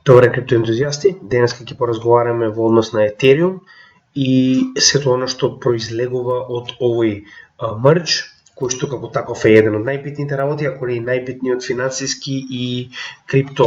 Добре, криптоентузијасти, денес ќе поразговараме во однос на Ethereum и сето оно што произлегува од овој мрџ, кој што како таков е еден од најбитните работи, ако не и најбитниот финансиски и крипто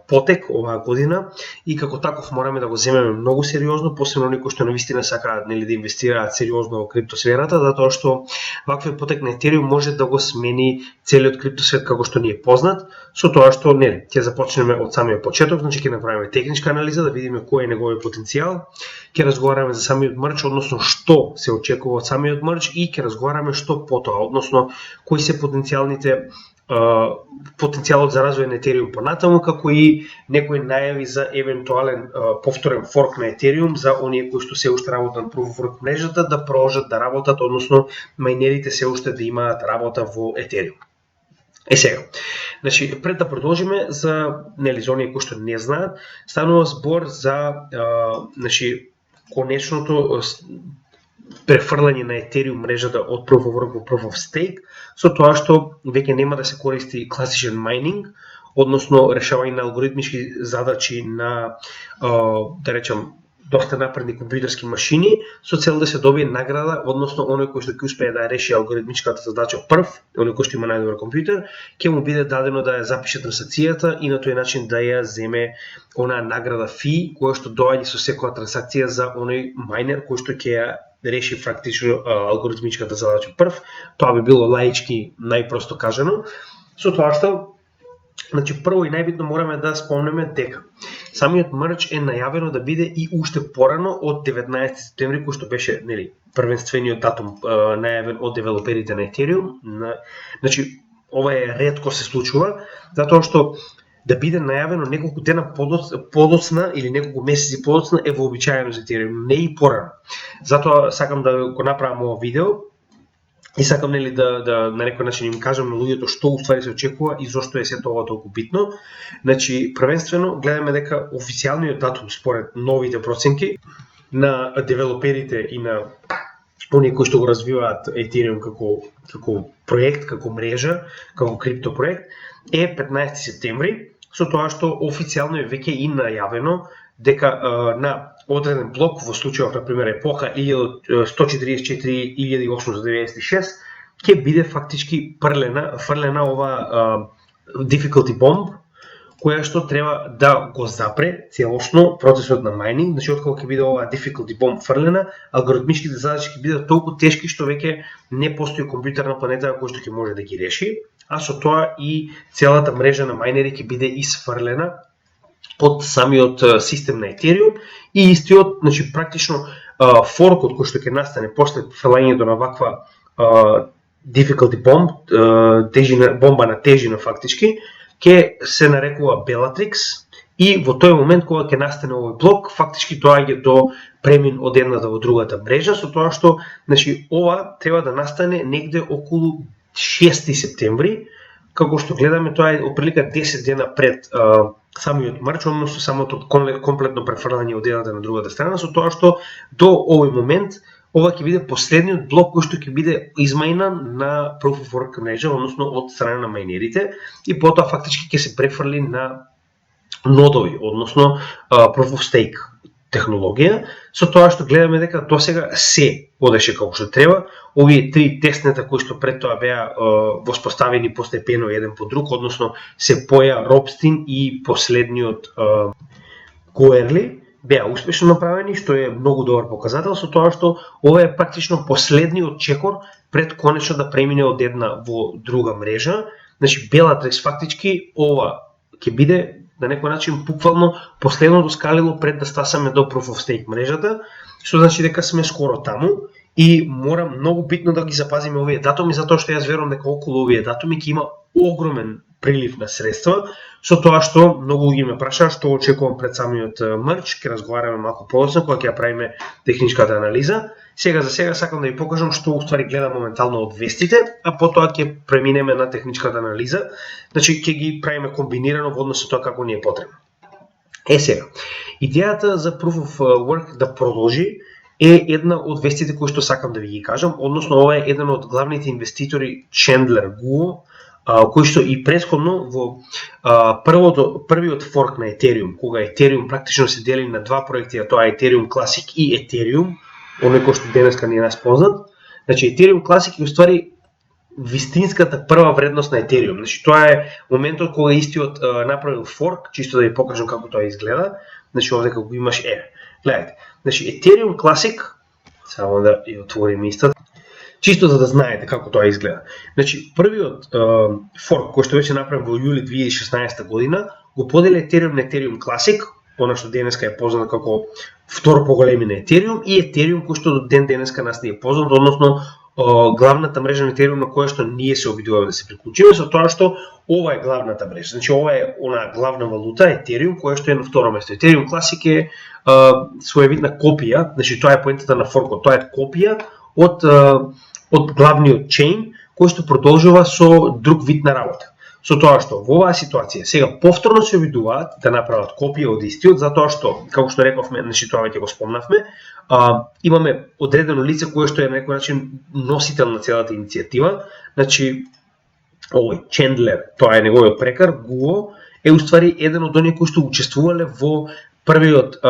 потек оваа година, и како таков мораме да го земеме многу сериозно, посебно оние кои што навистина сакаат да инвестираат сериозно во криптосферата, затоа што ваквиот потек на Ethereum може да го смени целиот криптосвет како што ни е познат, со тоа што ќе започнеме од самиот почеток, значи ќе направиме техничка анализа да видиме кој е неговиот потенцијал, ќе разговараме за самиот мрџ, односно што се очекува од самиот мрџ и ќе разговараме што потоа, односно кои се потенцијалот за развој на Ethereum понатаму, како и некои најави за евентуален повторен форк на Ethereum за оние кои што се уште работат на Proof of Work мрежата да продолжат да работат, односно мајнерите се уште да имаат работа во Ethereum. Сега, значи пред да продолжиме за оние кои што не знаат, станува збор за конечното префрлање на Ethereum мрежата од Proof of Work во Proof of Stake, со тоа што веќе нема да се користи класичен майнинг, односно решавање на алгоритмички задачи на, да речем, доста напредни компјутерски машини, со цел да се добие награда, односно оној кој што ќе успее да реши алгоритмичката задача прв, оној кој што има најдобар компјутер, ќе му биде дадено да ја запише трансакцијата и на тој начин да ја земе онаа награда фи, која што доаѓа со секоја трансакција за оној мајнер кој што ќе ја реши фактично алгоритмичката задача прв. Тоа би било лаички најпросто кажано, со тоа што значи прво и најбитно мораме да спомнеме дека самиот мрџ е најавено да биде и уште порано од 19 септември, кој што беше првенствениот датум најавен од девелоперите на Ethereum. Значи ова е ретко се случува, затоа што да биде најавено неколку дена подоцна или неколку месеци подоцна е вообичаено за Ethereum, не и порано. Затоа сакам да го направам ова видео и сакам на некој начин им кажам на луѓето што уствари се очекува и зошто е сето ова толку битно. Значи првенствено гледаме дека официјалниот датум според новите проценки на девелоперите и на оние кои што го развиваат Ethereum како проект, како мрежа, како крипто проект е 15 септември, со тоа што официјално е веќе и најавено дека на одреден блок, во случајов на пример епоха 144.896 ќе биде фактички фрлена ова difficulty bomb, која што треба да го запре целосно процесот на майнинг. Значи откако ќе биде ова difficulty bomb фрлена, алгоритмичките задачи ќе бидат толку тешки што веќе не постои компјутер на планетата кој што ќе може да ги реши, а со тоа и целата мрежа на мајнери ќе биде исфрлена од самиот систем на Ethereum и истиот, значи практично форкот кој што ќе настане после фрлањето на ваква difficulty bomb, бомба на тежина фактички, ќе се нарекува Bellatrix и во тој момент кога ќе настане овој блок, фактички доаѓа до премин од едната во другата мрежа, со тоа што значи ова треба да настане негде околу 6 септември, како што гледаме тоа е оприлика 10 дена пред самиот мрџ, односно самото комплетно префрлање од едната на другата страна, со тоа што до овој момент ова ќе биде последниот блок кој што ќе биде измајнан на Proof of Work мрежа, односно од страна на мајнерите, и потоа фактички ќе се префрли на нодови, односно Proof of Stake технологија, со тоа што гледаме дека до сега се одеше како што треба. Овие три тестнета кои што пред тоа беа воспоставени постепено еден по друг, односно се поја Робстин и последниот Гоерли, беа успешно направени, што е многу добар показател, со тоа што ова е практично последниот чекор пред конечно да премине од една во друга мрежа. Значи Bellatrix фактички ова ќе биде на некој начин буквално последното скалило пред да стасаме до Proof of Stake мрежата, што значи дека сме скоро таму и мора многу битно да ги запазиме овие датуми, затоа што јас верувам дека околу овие датуми ќе има огромен прилив на средства, со тоа што многу луѓе ме прашаа што очекувам пред самиот мрџ, ќе разговараме малку подоцна кога ќе ја правиме техничката анализа. Сега за сега сакам да ви покажам што уствари гледам моментално од вестите, а потоа ќе преминеме на техничката анализа. Значи ќе ги правиме комбинирано во однос со тоа како ни е потребно. Сега, идејата за Proof of Work да продолжи е една од вестите кои што сакам да ви ги кажам, односно ова е еден од главните инвеститори Чендлер Гуо, кој што и претходно во првиот форк на Ethereum, кога Ethereum практично се дели на два проекти, а тоа е Ethereum Classic и Ethereum, оној кој што денеска ни е нас познат. Значи Ethereum Classic е уствари вистинската прва вредност на Ethereum. Значи тоа е моментот кога истиот направил форк, чисто да ви покажам како тоа изгледа. Значи овде како имаш гледате. Значи Ethereum Classic, само да ја отворим истата, чисто за да знаете како тоа изгледа. Значи првиот форк кој што веќе направен во јули 2016 година го подели Ethereum на Ethereum Classic, она што денеска е познато како второ поголеми на Ethereum, и Ethereum кој што до ден денеска нас не е познат, односно главната мрежа на Ethereum на која што ние се обидуваме да се приклучиме, со тоа што ова е главната мрежа. Значи ова е она главна валута Ethereum која што е на второ место. Ethereum Classic е своевидна копија, значи тоа е поентата на форкот, тоа е копија од главниот чейн кој што продолжува со друг вид на работа. Со тоа што во оваа ситуација сега повторно се обидуваат да направат копија од истиот, затоа што, како што рековме, значи тоа веќе го спомнавме, имаме одредено лице кое што е на некој начин носител на целата иницијатива. Значи овој Чендлер, тоа е неговиот прекар, Гуо, е уствари еден од оние кои што учествувале во првиот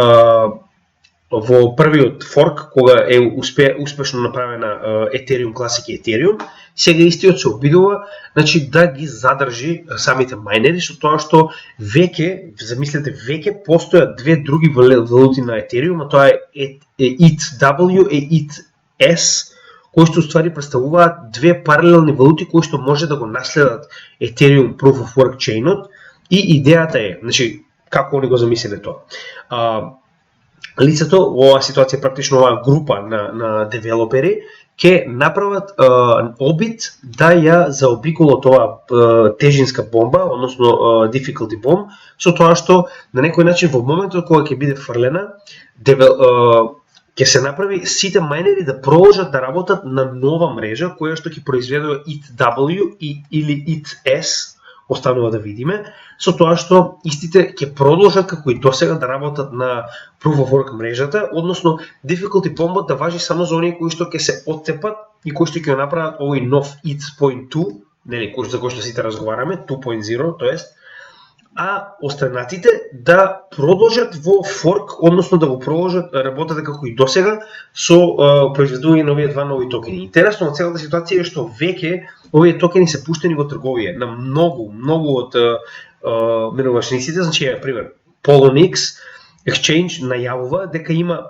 форк кога е успешно направена Ethereum Classic и Ethereum. Сега истиот се обидува, значи, да ги задржи самите мајнери, со тоа што веќе, замислете, веќе постојат две други валути на Ethereum, а тоа е ETH и ETH, кои што уствари представуваат две паралелни валути кои што може да го наследат Ethereum Proof of Work chainот, и идејата е, значи, како они го замислиле тоа. Лицето во оваа ситуација, практично оваа група на девелопери, ќе направат обид да ја заобиколат оваа тежинска бомба, односно difficulty bomb, со тоа што на некој начин во моментот кога ќе биде фрлена, ќе се направи сите мајнери да продолжат да работат на нова мрежа која што ќе произведува ETH или ETH, останува да видиме, со тоа што истите ќе продолжат како и досега да работат на Proof of Work мрежата, односно difficulty bomb да важи само за оние кои што ќе се оттепат и кои што ќе го направат овој нов ETH.2, нели, за кој што сите разговараме, 2.0, тоест, а останатите да продолжат во форк, односно да го продолжат работата како и досега со произведување на овие два нови токени. Интересно од целата ситуација е што веќе овие токени се пуштени во трговија на многу од менувачниците. Значи, пример, Poloniex Exchange најавува дека има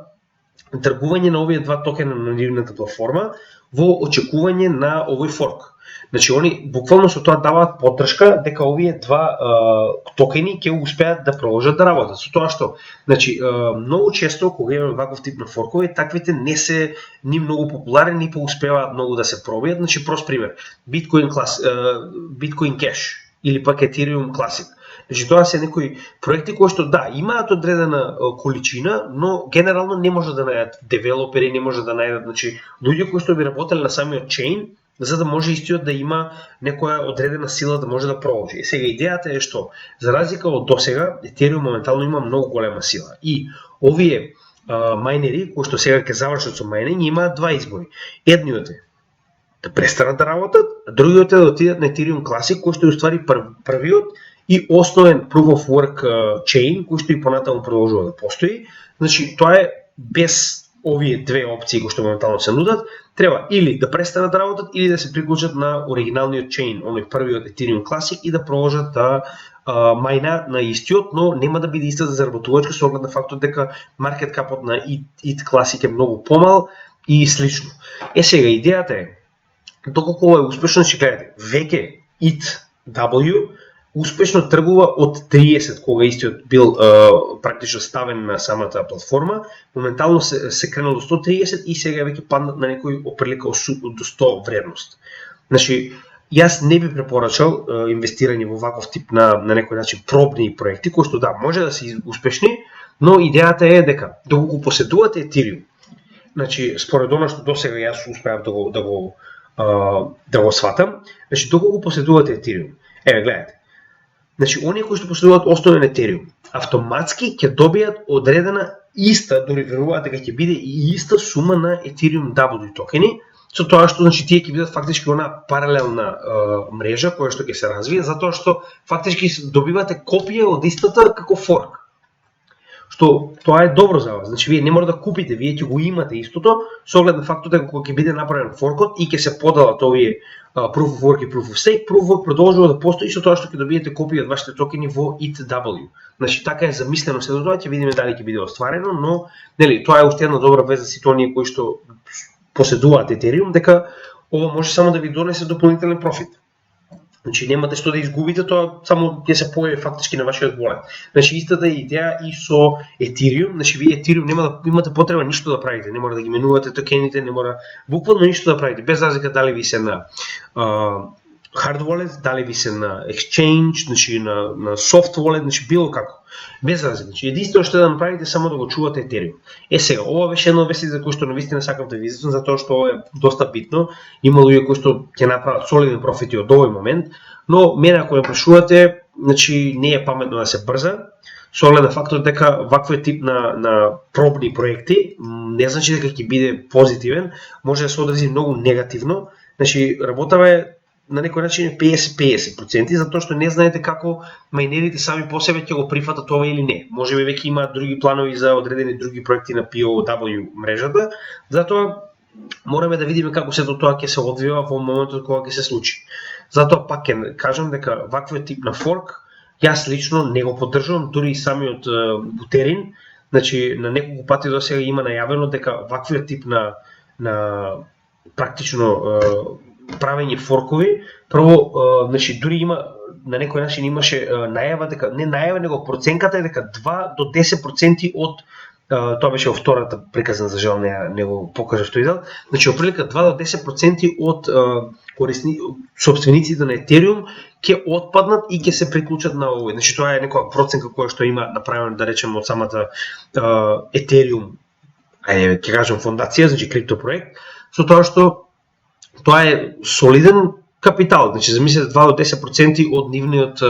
тргување на овие два токена на нивната платформа во очекување на овој форк. Значи, они буквално со тоа даваат поддршка дека овие два токени ќе успеат да продолжат да работат. Со тоа што, значи, многу често кога имаме ваков тип на форкови, таквите не се ни многу популарни, ни успеваат многу да се пробијат. Значи, прост пример, Bitcoin Cash или пак Ethereum Classic. Значи, тоа се некои проекти кои што да, имаат одредена количина, но генерално не може да најдат девелопери, не може да најдат, значи, луѓе кои што би работеле на самиот чейн, за да може истиот да има некоја одредена сила да може да продолжи. И сега идејата е што, за разлика од досега, Ethereum моментално има многу голема сила. И овие мајнери, кои што сега ќе завршат со мајнинг, имаат два избори. Едниот е да престанат да работат, а другиот е да отидат на Ethereum Classic, кој што е уствари првиот и основен Proof of Work chain, кој што и понатаму продолжува да постои. Значи, тоа е без овие две опции кои што моментално се нудат, треба или да престанат да работат, или да се приклучат на оригиналниот чейн, оној првиот Ethereum Classic, и да продолжат да мајна на истиот, но нема да биде истата заработувачка со оглед на фактот дека маркет капот на ETH Classic е многу помал и слично. Сега идејата е, доколку ова е успешно, ќе гледате, веќе ETH успешно тргува од 30, кога истиот бил практично ставен на самата платформа, моментално се кренало до 130 и сега веќе паднат на некој оприлика до 100 вредност. Значи, јас не би препорачал инвестирање во ваков тип на некој начин пробни проекти, кои што да, може да се успешни, но идејата е дека доколку поседувате Ethereum, значи, според она што досега јас успеав да го сватам, значи, доколку поседувате Ethereum, гледате, значи, оние кои што поседуваат основен Ethereum, автоматски ќе добијат одредена иста, дори веруваат дека ќе биде и иста сума на Ethereum W токени, со тоа што значи тие ќе бидат фактички она паралелна мрежа која што ќе се развие, затоа што фактички добивате копија од истата како форк. Што тоа е добро за вас. Значи вие не мора да купите, вие ќе го имате истото со оглед на фактот дека кога ќе биде направен форкот и ќе се поделат овие Proof of Work и Proof of Stake, Proof of Work продолжува да постои со тоа што ќе добиете копија од вашите токени во ETH. Значи така е замислено се тоа, ќе видиме дали ќе биде остварено, но нели тоа е уште една добра вест за сите оние кои што поседуваат Ethereum, дека ова може само да ви донесе дополнителен профит. Значи немате што да изгубите, тоа само ќе се појави фактички на вашиот wallet. Значи истата идеја и со Ethereum, значи вие Ethereum нема да имате потреба ништо да правите, не мора да ги менувате токените, не мора буквално ништо да правите, без разлика дали ви се на hard wallet, дали ви се на exchange, значи на soft wallet, значи било како. Без разлика. Значи единствено што да направите само да го чувате Ethereum. Сега, ова беше едно вести за кој што навистина сакам да ви излезам, затоа што ова е доста битно. Има луѓе кои што ќе направат солидни профити од овој момент, но мене ако ме прашувате, значи не е паметно да се брза. Со оглед на фактот дека ваквиот тип на пробни проекти не значи дека ќе биде позитивен, може да се одрази многу негативно. Значи работава е на некој начин 50-50%, затоа што не знаете како мајнерите сами по себе ќе го прифатат ова или не. Може би веќе има други планови за одредени други проекти на POW мрежата, затоа мораме да видиме како сето тоа ќе се одвива во моментот кога ќе се случи. Затоа пак ќе кажам дека ваквиот тип на форк јас лично не го поддржувам, дури и самиот Бутерин, значи на неколку пати до сега има најавено дека ваквиот тип на практично правење форкови, прво, значи дури има на некој начин имаше најава дека не најава него проценката е дека 2 до 10% од тоа беше во втората приказна за жал не го покажав тој дел. Значи оприлика 2 до 10% од собствениците на Ethereum ќе отпаднат и ќе се приклучат на овој. Значи тоа е некоја проценка која што има направена да речеме од самата Ethereum, ќе кажам фондација, значи криптопроект, со тоа што тоа е солиден капитал, значи замислете 2 до 10% од нивниот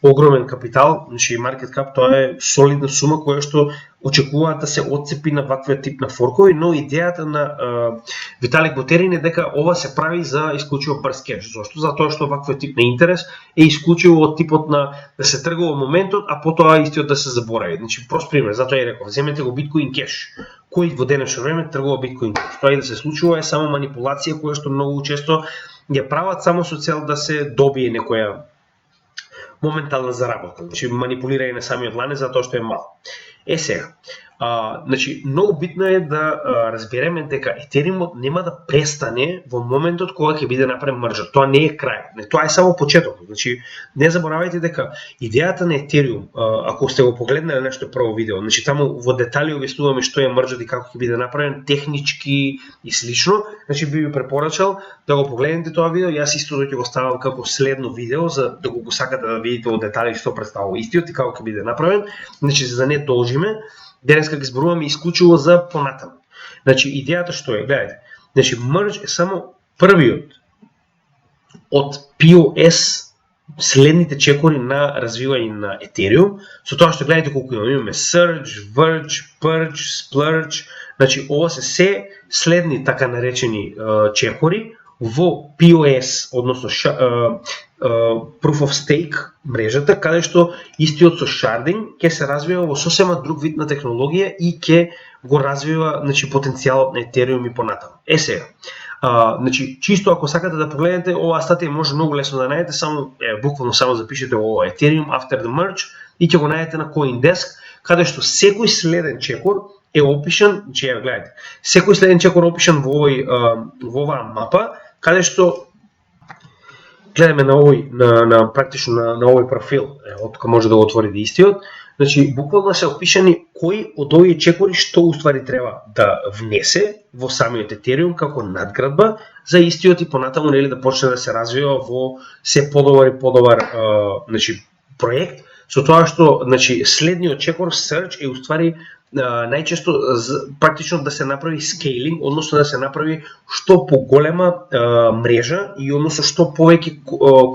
огромен капитал, значи маркет кап, тоа е солидна сума која што очекуваат да се отцепи на ваквиот тип на форкови, но идејата на Виталик Бутерин е дека ова се прави за исклучиво брз кеш. Зошто? Затоа што ваквиот тип на интерес е исклучиво од типот на да се тргува моментот, а потоа истиот да се заборави. Значи прост пример, затоа е реков, земете го биткоин кеш. Кој во денешно време тргува биткоин кеш? Тоа и да се случува е само манипулација која што многу често ја прават само со цел да се добие некоја моментална заработка. Значи манипулирање на самиот ланец затоа што е мал. Сега, значи многу битно е да разбереме дека Ethereum нема да престане во моментот кога ќе биде направен мрџот. Тоа не е крај, тоа е само почетокот. Значи не заборавајте дека идејата на Ethereum, ако сте го погледнале нашето прво видео, значи таму во детали објаснуваме што е мрџот и како ќе биде направен технички и слично, значи би ви препорачал да го погледнете тоа видео. Јас исто ќе го ставам како следно видео за да го сакате да видите во детали што представува истиот и како ќе биде направен. Значи за да не должиме, денеска ги зборуваме исклучиво за понатаму. Значи идејата што е, гледате. Значи мерџ е само првиот од POS следните чекори на развивање на Ethereum, со тоа што гледате колку имаме Surge, Verge, Purge, Splurge, значи ова се следни така наречени чекори во POS, односно Proof of Stake мрежата, каде што истиот со шардинг ќе се развива во сосема друг вид на технологија и ќе го развива, значи, потенцијалот на Ethereum и понатаму. Сега, значи, чисто ако сакате да погледнете, оваа статија може многу лесно да најдете, само буквално само запишете ова Ethereum after the merge и ќе го најдете на CoinDesk, каде што секој следен чекор е опишан, че гледате, секој следен чекор е опишан во оваа мапа, каде што гледаме на овој практично на овој профил, од кога може да го отворите истиот. Значи буквално се опишани кои од овие чекори што уствари треба да внесе во самиот Ethereum како надградба за истиот и понатаму нели да почне да се развива во се подобар и подобар значи проект, со тоа што значи следниот чекор Surge е уствари најчесто практично да се направи скейлинг, односно да се направи што поголема мрежа и односно што повеќе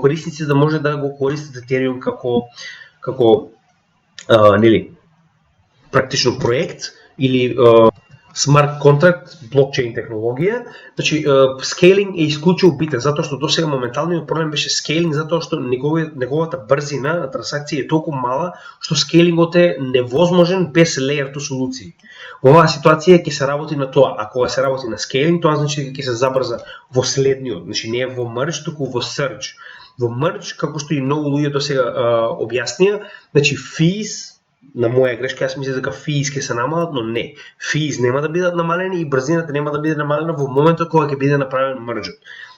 корисници да може да го користат Ethereum како нели практично проект или смарт контракт, блокчейн технологија, значи скейлинг е исклучиво битен, затоа што досега моменталниот проблем беше скейлинг, затоа што неговата брзина на трансакција е толку мала што скейлингот е невозможен без layer 2 солуции. Во оваа ситуација ќе се работи на тоа, ако се работи на скейлинг, тоа значи дека ќе се забрза во следниот, значи не е во merge, туку во surge. Во merge, како што и многу луѓе досега објаснија, значи fees, на моја грешка, јас мислам дека fees ќе се намалат, но не. Fees нема да бидат намалени и брзината нема да биде намалена во моментот кога ќе биде направен merge.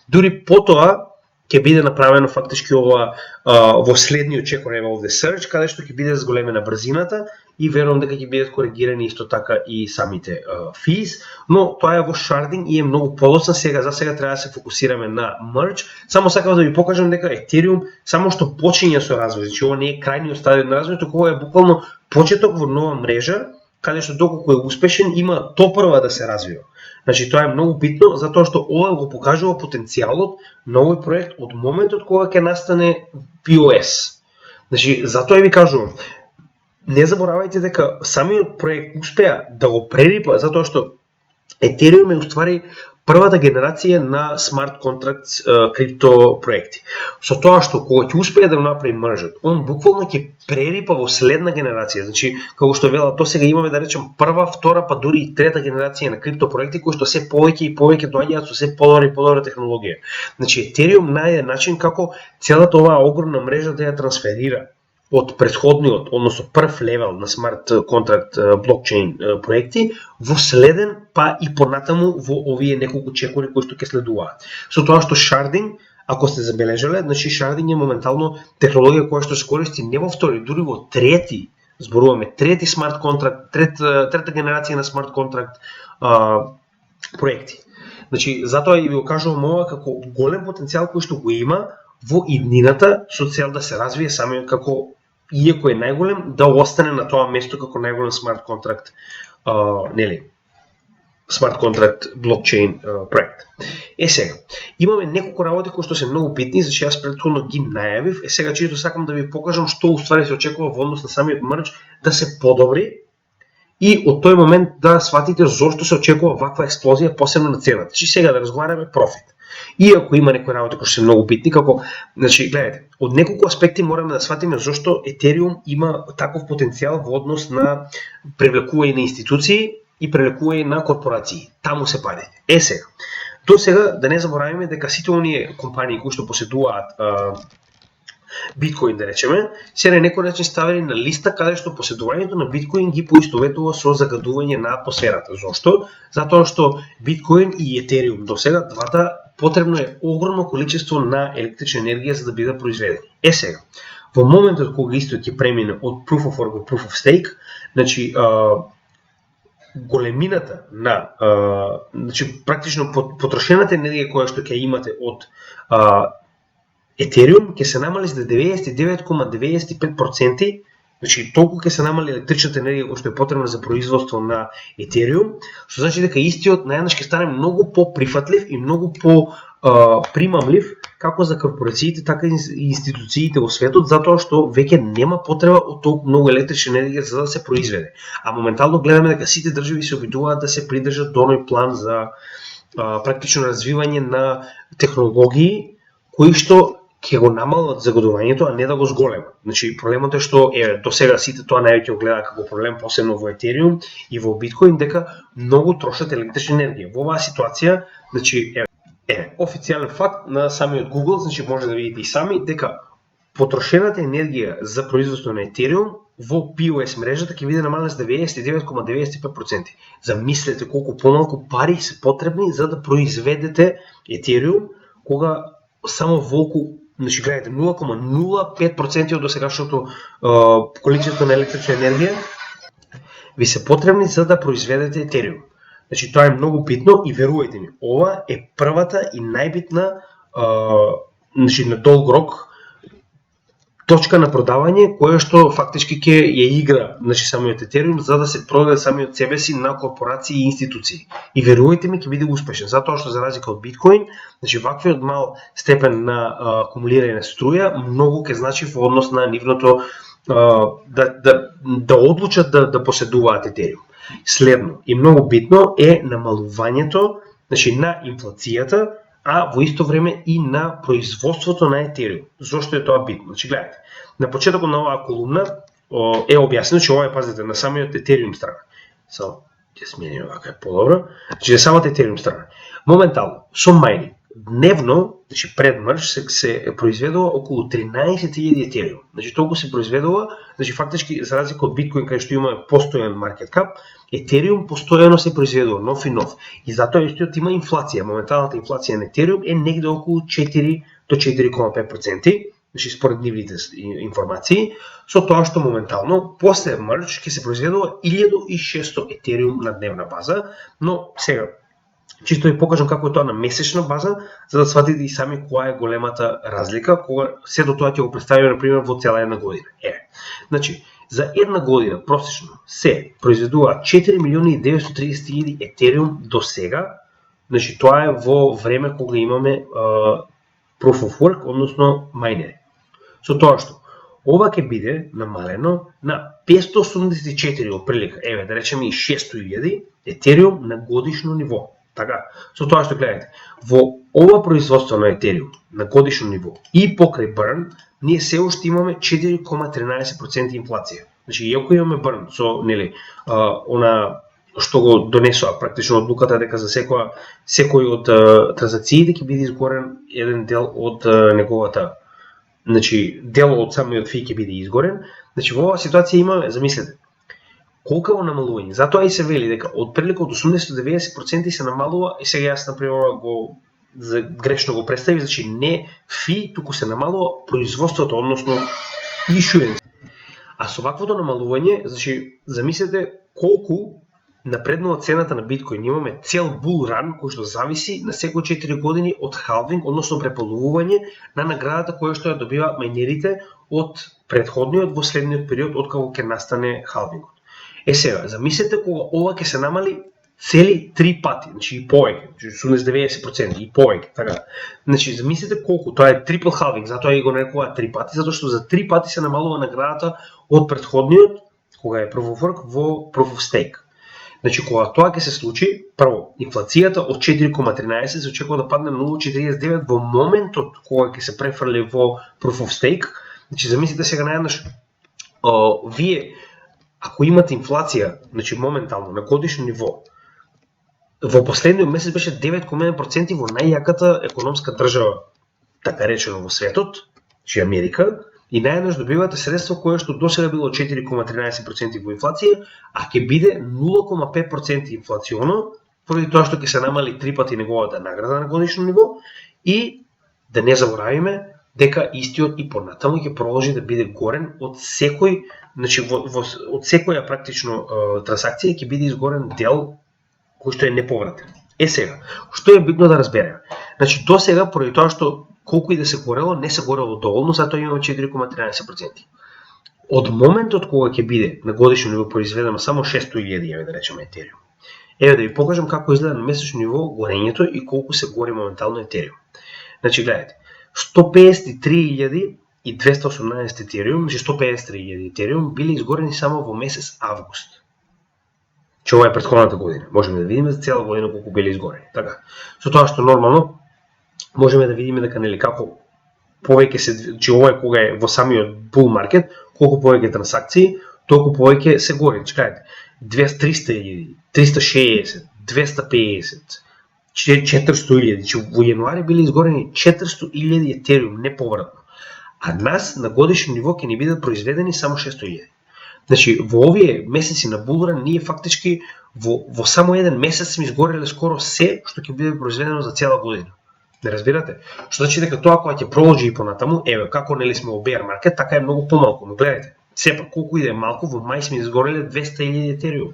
Дури потоа ќе биде направено фактички ова во следниот check on level of the surge, каде што ќе биде зголемена брзината и верувам дека ќе бидат коригирани исто така и самите fees, но тоа е во sharding и е многу подоцна. За сега треба да се фокусираме на merge. Само сакам да ви покажам дека Ethereum само што почиња со развој, значи ова не е крајниот стадион на развој, туку ова е буквално почеток во нова мрежа, каде што доколку е успешен има топрва да се развива. Значи тоа е многу битно, затоа што ова го покажува потенцијалот на овој проект од моментот кога ќе настане POS. Значи затоа ви кажувам, не заборавајте дека самиот проект успеа да го прерипа, затоа што Ethereum е уствари првата генерација на смарт контракт крипто проекти. Со тоа што кога ќе успее да го направи мрежот, он буквално ќе прерипа во следна генерација. Значи, како што велат, досега имаме да речем прва, втора, па дури и трета генерација на крипто проекти кои што се повеќе и повеќе доаѓаат со се подобра и подобра технологија. Значи, Ethereum најде начин како целата оваа огромна мрежа да ја трансферира од претходниот, односно прв левел на смарт контракт блокчейн проекти во следен, па и понатаму во овие неколку чекори кои што ќе следуваат. Со тоа што sharding, ако сте забележале, значи sharding е моментално технологија која што се користи не во втори, дури во трети, зборуваме трети смарт контракт, трета генерација на смарт контракт проекти. Значи затоа и ви го кажувам ова како голем потенцијал кој што го има во иднината со цел да се развие самиот како иако е најголем, да остане на тоа место како најголем смарт контракт, смарт контракт блокчейн проект. Сега, имаме неколку работи кои што се многу битни, значи јас претходно ги најавив, сега чисто сакам да ви покажам што уствари се очекува во однос на самиот мерџ да се подобри и од тој момент да сватите зошто се очекува ваква експлозија, посебно на цената. Значи сега да разговараме профит. Иако има некои работи кои се многу битни, како, значи, гледате, од неколку аспекти мораме да сватиме зошто Ethereum има таков потенцијал во однос на привлекување на институции и привлекување на корпорации. Таму се парите. Сега, до сега да не забораваме дека сите оние компании кои што поседуваат биткоин, да речеме, се на некој начин ставени на листа каде што поседувањето на биткоин ги поистоветува со загадување на атмосферата. Зошто? Затоа што биткоин и Ethereum до сега двата потребно е огромно количество на електрична енергија за да бидат произведени. Сега, во моментот кога истото ќе премине од Proof of Work до Proof of Stake, значи големината на значи практично потрошената енергија која што ќе имате од Ethereum ќе се намали за 99,95%, значи толку ќе се намали електричната енергија која што е потребна за производство на Ethereum, што значи дека истиот најнаш ќе стане многу по-прифатлив и многу по-примамлив како за корпорациите, така и институциите во светот, затоа што веќе нема потреба од толку многу електрична енергија за да се произведе. А моментално гледаме дека сите држави се обидуваат да се придржат до оној план за практично развивање на технологии кои што ќе го намалат загадувањето, а не да го зголемат. Значи проблемот е што до сега сите тоа највеќе го гледаат како проблем, посебно во Ethereum и во биткоин, дека многу трошат електрична енергија. Во оваа ситуација, значи официјален факт на самиот Google, значи може да видите и сами дека потрошената енергија за производство на Ethereum во POS мрежата ќе биде намалена за 99,95%. Замислете колку помалку пари се потребни за да произведете Ethereum, кога само волку, значи гледате 0,05% од досегашното количество на електрична енергија ви се потребни за да произведете Ethereum. Значи тоа е многу битно и верувајте ми, ова е првата и најбитна значи на долг рок точка на продавање која што фактички ќе ја игра, значи самиот Ethereum за да се продаде самиот себе си на корпорации и институции. И верувајте ми ќе биде успешен, затоа што за разлика од биткоин, значи ваквиот мал степен на акумулирање на струја многу ќе значи во однос на нивното да да одлучат да поседуваат Етериум. Следно и многу битно е намалувањето, значи на инфлацијата, а во исто време и на производството на Етериум. Зошто е тоа битно? Значи гледате, на почетокот на оваа колумна е објаснено, че ова е, пазите, на самиот Етериум страна. Само ќе смениме вака е подобро. Значи на самата Етериум страна. Моментално со мајнинг дневно, значи пред мрж се произведува околу 13.000 Етериум. Значи толку се произведува, значи фактички за разлика од биткоин кај што има постојан маркет кап, Етериум постојано се произведува нов и нов. И затоа истиот има инфлација. Моменталната инфлација на Етериум е негде околу 4 до 4,5%, значи според нивните информации, со тоа што моментално после мрж ќе се произведува 1600 Етериум на дневна база, но сега чисто ви покажам како е тоа на месечна база, за да сватите и сами која е големата разлика, кога се до тоа ќе го представиме на пример во цела една година. Значи, за една година просечно се произведува 4.930.000 Етериум до сега, значи тоа е во време кога имаме Proof of Work, односно майнери. Со тоа што ова ќе биде намалено на 584 отприлика, да речеме и 600.000 Етериум на годишно ниво. Така, со тоа што гледате, во ова производство на Етериум на годишно ниво и покрај Burn, ние се уште имаме 4,13% инфлација. Значи, иако имаме Burn со, она што го донесува практично одлуката дека за секој од транзакциите ќе биде изгорен еден дел од неговата, значи дел од самиот фи ќе биде изгорен. Значи во оваа ситуација имаме, замислете, колку намалување. Затоа и се вели дека од прилика од 80 до 90% се намалува, и сега јас например го грешно го представив, значи не фи, туку се намалува производството, односно issuance. А со ваквото намалување, значи замислете колку напреднува цената на биткоин. Имаме цел bull run кој што зависи на секои 4 години од халвинг, односно преполувување на наградата која што ја добива мајнерите од претходниот во следниот период од кога ќе настане халвингот. Сега, замислете кога ова ќе се намали цели 3 пати, значи и повеќе, значи 90% и повеќе, така. Значи замислете колку, тоа е трипл халвинг, затоа и го нарекуваат 3 пати, затоа што за 3 пати се намалува наградата од претходниот, кога е Proof of Work во Proof of Stake. Значи кога тоа ќе се случи, прво, инфлацијата од 4,13 се очекува да падне на 0,49 во моментот кога ќе се префрли во Proof of Stake. Значи замислите сега наеднаш, вие ако имате инфлација, значи моментално на годишно ниво, во последниот месец беше 9,1% во најјаката економска држава, така речено во светот, значи Америка, и наеднаш добивате средство кое што досега било 4,13% во инфлација, а ќе биде 0,5% инфлационо, поради тоа што ќе се намали 3 пати неговата награда на годишно ниво, и да не заборавиме дека истиот и понатаму ќе продолжи да биде горен од секој, значи од секоја практично транзакција ќе биде изгорен дел кој што е неповратен. Сега, што е битно да разбереме? Значи до сега поради тоа што колку и да се горело, не се горело доволно, затоа имаме 4,13%. Од моментот кога ќе биде на годишно ниво произведено само 600.000, да речеме Етериум. Да ви покажам како изгледа на месечно ниво горењето и колку се гори моментално Етериум. Значи гледате, 153.218 Етериум, значи 153.000 Етериум били изгорени само во месец август. Че ова е претходната година. Можеме да видиме за цела година колку били изгорени. Така. Со тоа што нормално можеме да видиме дека како повеќе се, че ова е кога е во самиот bull market, колку повеќе транзакции, толку повеќе се гори. Чекајте, 300.000, 360, 250, 400.000, че во јануари били изгорени 400.000 Етериум неповратно. А нас на годишно ниво ќе ни бидат произведени само 600.000. Значи, во овие месеци на булран, ние фактички во само еден месец сме изгореле скоро се што ќе биде произведено за цела година. Не разбирате? Што значи дека тоа кога ќе продолжи и понатаму, како нели сме во bear market, така е многу помалку. Но гледайте, сепак колку иде малку, во мај сме изгореле 200.000 Етериум.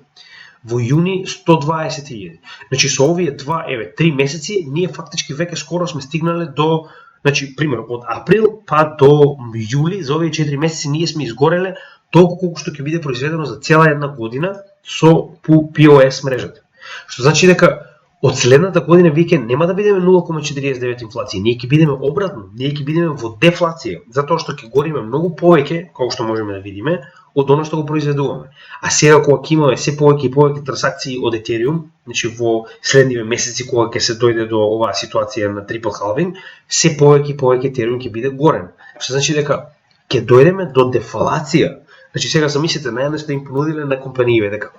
Во јуни 120.000. Значи со овие 3 месеци ние фактички веќе скоро сме стигнале до, значи пример од април па до јули, за овие 4 месеци ние сме изгореле толку колку што ќе биде произведено за цела една година со POS мрежата. Што значи дека од следната година веќе нема да бидеме 0,49 инфлација, ние ќе бидеме обратно, ние ќе бидеме во дефлација, затоа што ќе гориме многу повеќе, како што можеме да видиме, од оно што го произведуваме. А сега кога ќе имаме се повеќе и повеќе трансакции од Ethereum, значи во следниве месеци кога ќе се дојде до оваа ситуација на triple halving, се повеќе и повеќе Ethereum ќе биде горен. Што значи дека ќе дојдеме до дефалација. Значи сега замислете, наједнаш да им понудиле на компаниите дека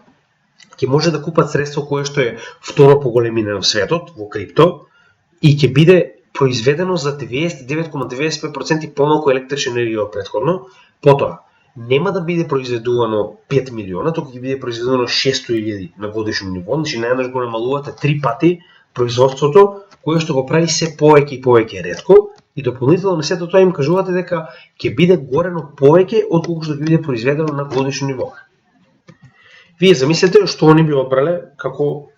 ќе може да купат средство кое што е второ по големина во светот, во крипто, и ќе биде произведено за 99,95% помалку електрична енергија од претходно, потоа нема да биде произведувано 5 милиона, туку ќе биде произведувано 600.000 на годишно ниво, значи наједнаш го намалувате 3 пати производството, кое што го прави се повеќе и повеќе ретко, и дополнително на сето тоа им кажувате дека ќе биде горено повеќе отколку што ќе биде произведено на годишно ниво. Вие замислете што они би одбрале како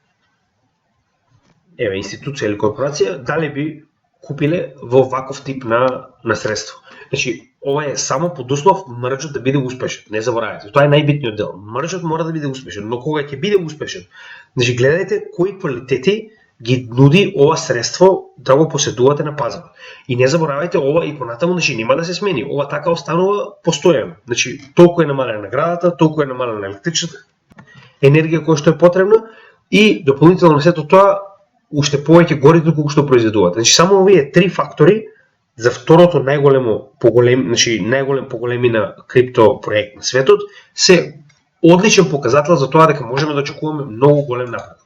институција или корпорација, дали би купиле во ваков тип на средство. Значи, ова е само под услов мрежот да биде успешен. Не заборавајте, тоа е најбитниот дел. Мрежот мора да биде успешен, но кога ќе биде успешен, значи гледајте кои квалитети ги нуди ова средство да го поседувате на пазарот. И не заборавајте ова и понатаму, значи нема да се смени. Ова така останува постојано. Значи, толку е намалена наградата, толку е намалена електричната енергија која што е потребна и дополнително на сето тоа уште повеќе горите колку што произведувате. Значи само овие три фактори за второто најголем по големина крипто проект на светот се одличен показател за тоа дека можеме да очекуваме многу голем напредок.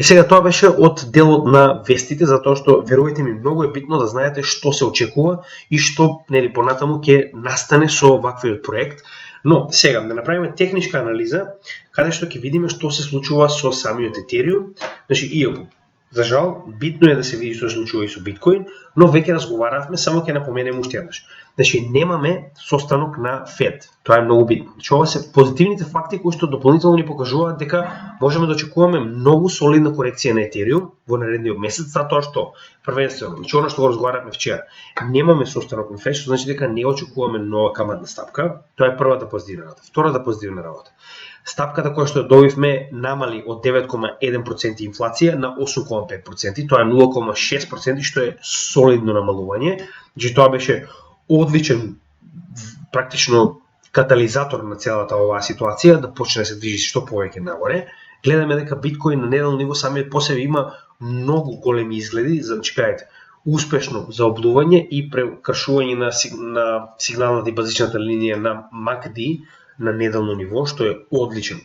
Сега тоа беше од делот на вестите, затоа што верувајте ми многу е битно да знаете што се очекува и што понатаму ќе настане со ваквиот проект. Но сега да направиме техничка анализа каде што ќе видиме што се случува со самиот Ethereum. Значи иако за жал битно е да се види што се случува и со Bitcoin, но веќе разговаравме, само ќе напоменем уште еднаш. Значи немаме состанок на Fed. Тоа е многу битно. Значи ова се позитивните факти кои што дополнително ни покажуваат дека можеме да очекуваме многу солидна корекција на Ethereum во наредниот месец, затоа што првенствено, значи она што го разговаравме вчера, немаме состанок на Fed, што значи дека не очекуваме нова каматна стапка. Тоа е првата позитивна работа. Втората позитивна работа. Стапката која што добивме намали од 9,1% инфлација на 8,5%, тоа е 0,6%, што е солидно намалување. Значи тоа беше одличен практично катализатор на целата оваа ситуација да почне да се движи што повеќе нагоре. Гледаме дека Биткоин на неделно ниво самиот по себе има многу големи изгледи, значи кажете, успешно заоблување и прекршување на сигналната и базичната линија на MACD на неделно ниво, што е одличен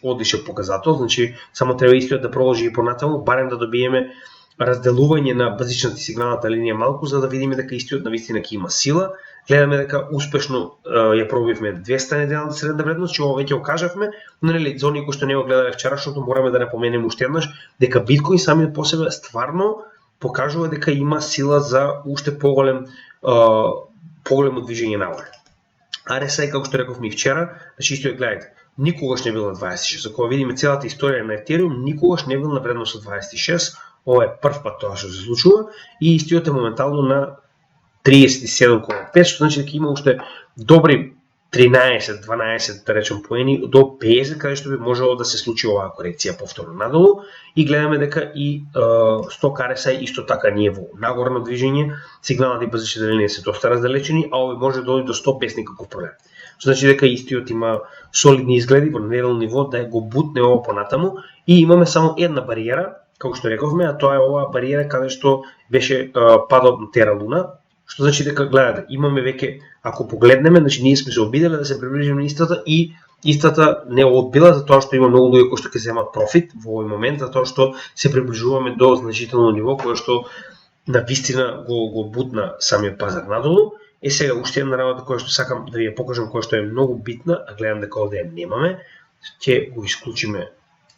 показател, значи само треба истиот да продолжи и понатаму, барем да добиеме разделување на базичната и сигналната линија малку, за да видиме дека истиот навистина ќе има сила. Гледаме дека успешно ја пробивме 200 неделната средна вредност, че ова веќе го кажавме, но нели за оние кои што не го гледале вчерашното, мораме да напоменеме уште еднаш дека Биткоин самиот по себе стварно покажува дека има сила за уште поголемо движење нагоре. RSI, како што рековме и вчера, значи истиот гледате, никогаш не бил на 26. Ако видиме целата историја на Ethereum, никогаш не бил на вредност од 26. Ова е прв пат тоа што се случува и истиот е моментално на 37,5, што значи дека има уште добри 13-12 да речем поени до 50, каде што би можело да се случи оваа корекција повторно надолу и гледаме дека и сток RSI исто така ние во нагорно движење, сигналната и базичната линија се доста раздалечени, а овој може да оди до 100 без никаков проблем. Што значи дека истиот има солидни изгледи во неделно ниво да го бутне ово понатаму и имаме само една бариера, како што рековме, а тоа е оваа бариера каде што беше падот на Terra Luna. Што значи дека гледате, имаме веќе, ако погледнеме, значи ние сме се обиделе да се приближиме истата и истата не одбила затоа што има многу луѓе кои што ќе земат профит во овој момент, затоа што се приближуваме до значително ниво кое што на вистина го бутна самиот пазар надолу. Сега уште една работа која што сакам да ви ја покажам, која што е многу битна, а гледам дека овде ја немаме, ќе го исклучиме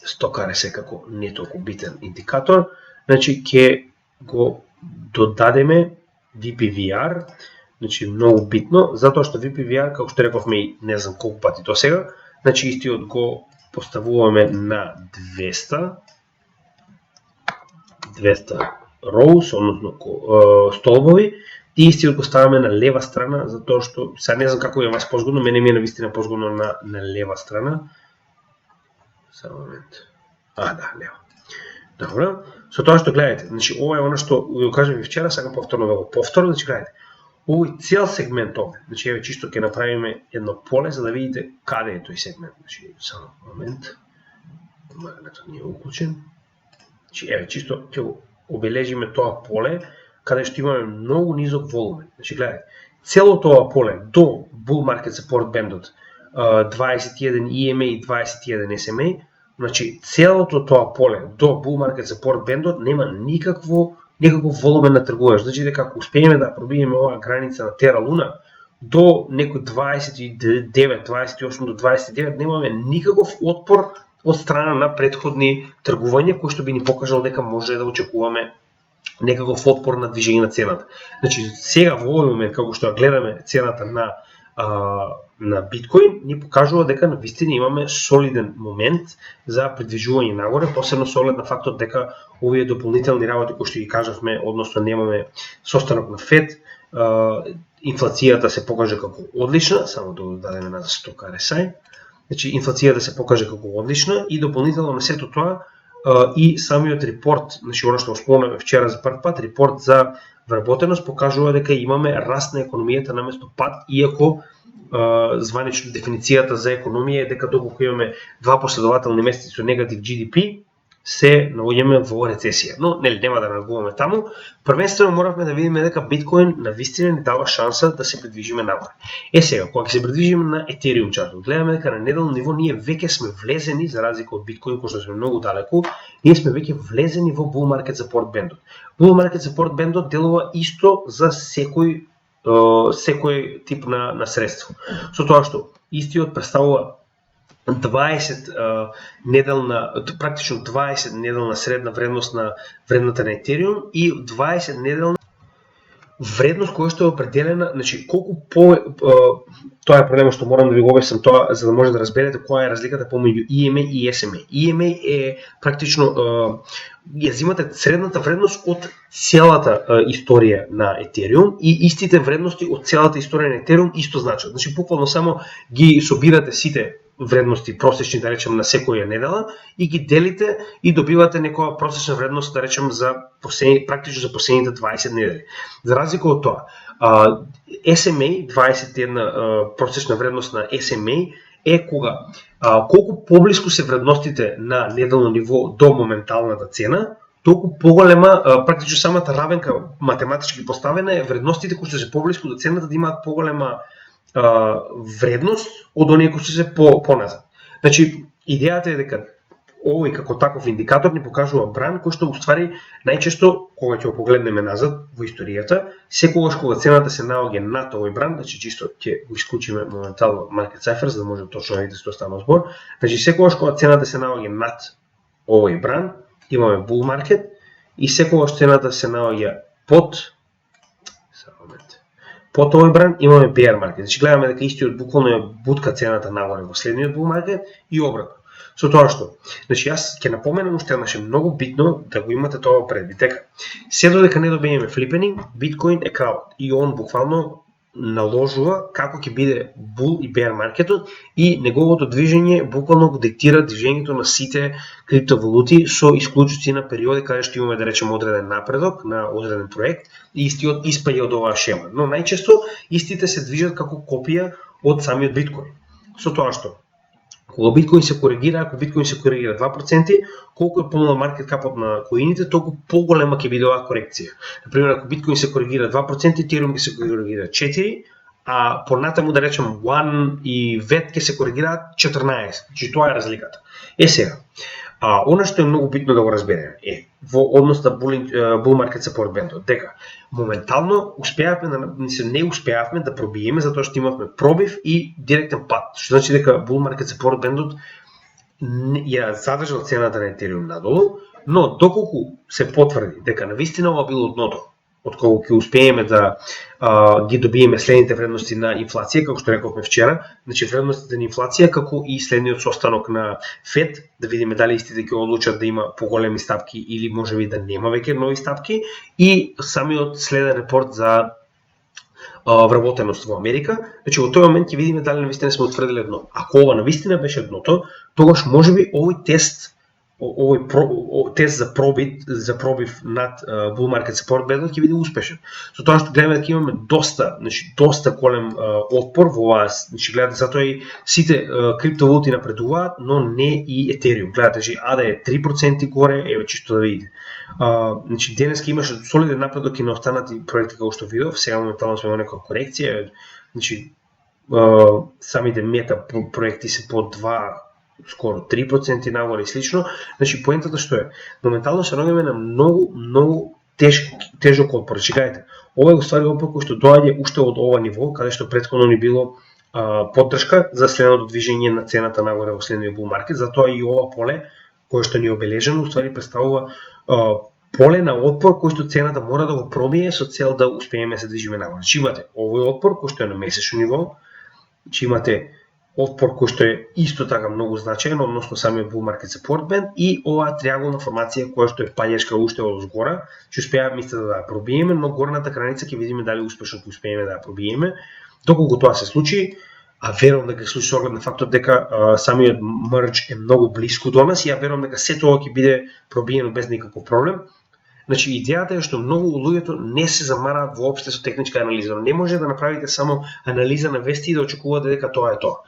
сток RSI како не толку битен индикатор, значи ќе го додадеме VPVR, значи многу битно, затоа што VPVR, како што рековме и не знам колку пати до сега, значи истиот го поставуваме на 200 rows, односно столбови, и истиот го ставаме на лева страна, затоа што, сега не знам како е вас позгодно, мене ми е навистина позгодно на лева страна. Само момент. Да, лева. Добро. Со тоа што гледате, значи ова е она што го кажав и вчера, сакам повторно да го повторам, значи гледате. овој цел сегмент овде, значи еве чисто ќе направиме едно поле за да видите каде е тој сегмент. Значи само момент. Магнетот не е уклучен. Значи еве чисто ќе го обележиме тоа поле каде што имаме многу низок волумен. Значи гледајте, целото ова поле до Bull Market Support Band-от 21 EMA и 21 SMA, значи целото тоа поле до Bull Market Support Band-от нема никакво волумен на тргување. Значи дека ако успееме да пробиеме оваа граница на Тера Луна до некој 29, 28 до 29, немаме никаков отпор од страна на претходни тргувања кои што би ни покажал дека може да очекуваме некаков отпор на движење на цената. Значи сега во овој момент како што гледаме цената на биткоин, ни покажува дека навистина имаме солиден момент за придвижување нагоре, посебно со оглед на фактот дека овие дополнителни работи кои што ги кажавме, односно немаме состанок на ФЕД, инфлацијата се покаже како одлична, само да дадеме на сток RSI. Значи инфлацијата се покаже како одлична и дополнително на сето тоа и самиот репорт, значи она што го спомнавме вчера за прв пат, репорт за вработеност покажува дека имаме раст на економијата наместо пад, иако званично дефиницијата за економија е дека доколку имаме два последователни месеци со негатив GDP, се наоѓаме во рецесија. Но нели нема да нагуваме таму. Првенствено моравме да видиме дека биткоин навистина ни дава шанса да се придвижиме нагоре. Сега, кога ќе се придвижиме на Ethereum чартот, гледаме дека на неделно ниво ние веќе сме влезени, за разлика од биткоин кој што сме многу далеку, ние сме веќе влезени во Bull Market Support Band-от. Bull Market Support Band-от делува исто за секој тип на средство. Со тоа што истиот представува 20 неделна, практично 20 неделна средна вредност на вредната на Ethereum и 20 неделна вредност која што е определена, значи колку тоа е проблемот што морам да ви го објаснам тоа за да може да разберете која е разликата помеѓу EMA и SMA. EMA е практично ја земате средната вредност од целата историја на Ethereum и истите вредности од целата историја на Ethereum исто значат. Значи буквално само ги собирате сите вредности просечни, да речем, на секоја недела и ги делите и добивате некоја просечна вредност, да речем, практично за последните 20 недели. За разлика од тоа, SMA, 21 просечна вредност на SMA е кога колку поблиску се вредностите на неделно ниво до моменталната цена, толку поголема, практично самата равенка математички поставена е вредностите кои се поблиску до цената да имаат поголема вредност од оние кои се поназад. Значи, идејата е дека овој како таков индикатор ни покажува бран кој што уствари најчесто кога ќе го погледнеме назад во историјата, секогаш кога цената се наоѓа над овој бран, значи чисто ќе го исклучиме моментално market cipher за да може точно да видите што стана збор. Значи секогаш кога цената се наоѓа над овој бран, имаме bull market и секогаш цената се наоѓа под овој бран имаме bear market. Значи гледаме дека истиот буквално ја бутка цената нагоре во следниот bull market и обратно. Со тоа што, значи јас ќе напоменам уште еднаш, многу битно да го имате тоа предвид дека се додека не добиеме флипенинг, биткоин е кралот и он буквално наложува како ќе биде bull и bear маркетот и неговото движење буквално го диктира движењето на сите криптовалути со исклучоци на периоди каде што имаме да речеме одреден напредок на одреден проект и истиот испаѓа од оваа шема. Но најчесто истите се движат како копија од самиот биткоин. Со тоа што кога биткоин се коригира, ако биткоин се коригира 2%, колку е помал маркет капот на коините, толку поголема ќе биде оваа корекција. Например, ако биткоин се коригира 2%, Ethereum ќе се коригира 4%, а понатаму да речем One и VET ќе се коригираат 14%. Значи тоа е разликата. Сега, она што е многу битно да го разбереме е во однос на Bull Market Support Band-от, дека моментално не успеавме да пробиеме затоа што имавме пробив и директен пад. Што значи дека Bull Market Support Band-от ја задржал цената на Ethereum надолу, но доколку се потврди дека навистина ова било дното, од кога ќе успееме да ги добиеме следните вредности на инфлација, како што рековме вчера, значи вредностите на инфлација како и следниот состанок на ФЕД, да видиме дали истите ќе одлучат да има поголеми стапки или можеби да нема веќе нови стапки и самиот следен репорт за вработеност во Америка. Значи во тој момент ќе видиме дали навистина сме утврдиле дно. Ако ова навистина беше дното, тогаш можеби овој тест овој тест за пробив над bull market support бендот ќе биде успешен. Со тоа што гледаме дека имаме доста голем отпор во оваа, гледате затоа и сите криптовалути напредуваат, но не и Ethereum. Гледате, ADA е 3% горе, еве чисто да видите. Денеска имаше солиден напредок и на останати проекти како што видов, сега моментално сме во некоја корекција, самите мета проекти се по 2 скоро 3% нагоре и слично. Поентата што е, моментално се наоѓаме на многу тежок отпор. Чекајте, ова е уствари отпор кој што доаѓа уште од ова ниво, каде што претходно ни било поддршка за следното движење на цената нагоре во следниот bull market, затоа и ова поле кое што ни е обележено уствари представува поле на отпор кој што цената мора да го пробие со цел да успееме да се движиме нагоре. Имате овој отпор кој што е на месечно ниво, имате отпор кој што е исто така многу значаен, односно самиот bull market support band и оваа триаголна формација која што е пањачка уште од згора, ќе успееме мисля да ја пробиеме, но горната граница ќе видиме дали успешно ќе успееме да ја пробиеме. Доколку тоа се случи, а верувам дека ќе случи со оглед на фактот дека самиот мерџ е многу блиску до нас и ја верувам дека се тоа ќе биде пробиено без никаков проблем. Идејата е што многу луѓето не се замараат воопште со техничка анализа, но не може да направите само анализа на вести и да очекувате дека тоа е тоа.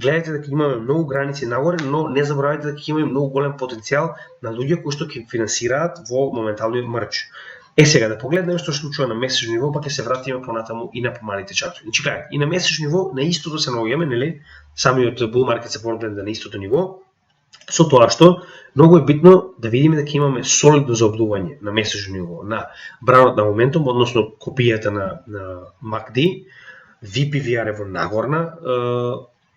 Гледате дека имаме многу граници нагоре, но не заборавајте дека имаме многу голем потенцијал на луѓе кои што ќе финансираат во моменталниот мерџ. Сега да погледнеме што се случува на месечно ниво, па ќе се вратиме понатаму и на помалите чартови. И на месечно ниво на истото се наоѓаме, нели? Самиот bull market support band на истото ниво. Со тоа што многу е битно да видиме дека имаме солидно заобдување на месечно ниво на бранот на моментум, односно копијата на MACD, VPVR е во нагорна,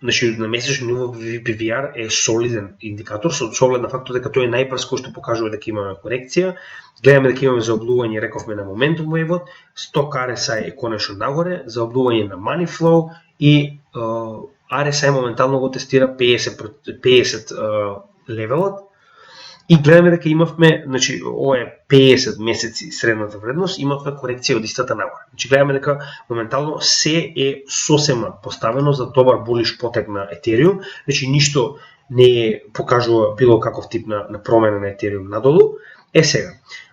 на месечно ниво VPVR е солиден индикатор со оглед на фактот дека тој е најбрз кој што покажува дека имаме корекција. Гледаме дека имаме заобдување, рековме, на моментум вајвот, сток RSI е конечно нагоре, заобдување на money flow и RSI моментално го тестира 50 левелот и гледаме дека имавме, ова е 50 месеци средната вредност, имавме корекција од истата нагоре. Гледаме дека моментално се е сосема поставено за добар булиш потек на Ethereum, ништо не покажува било каков тип на промена на Ethereum надолу. Сега,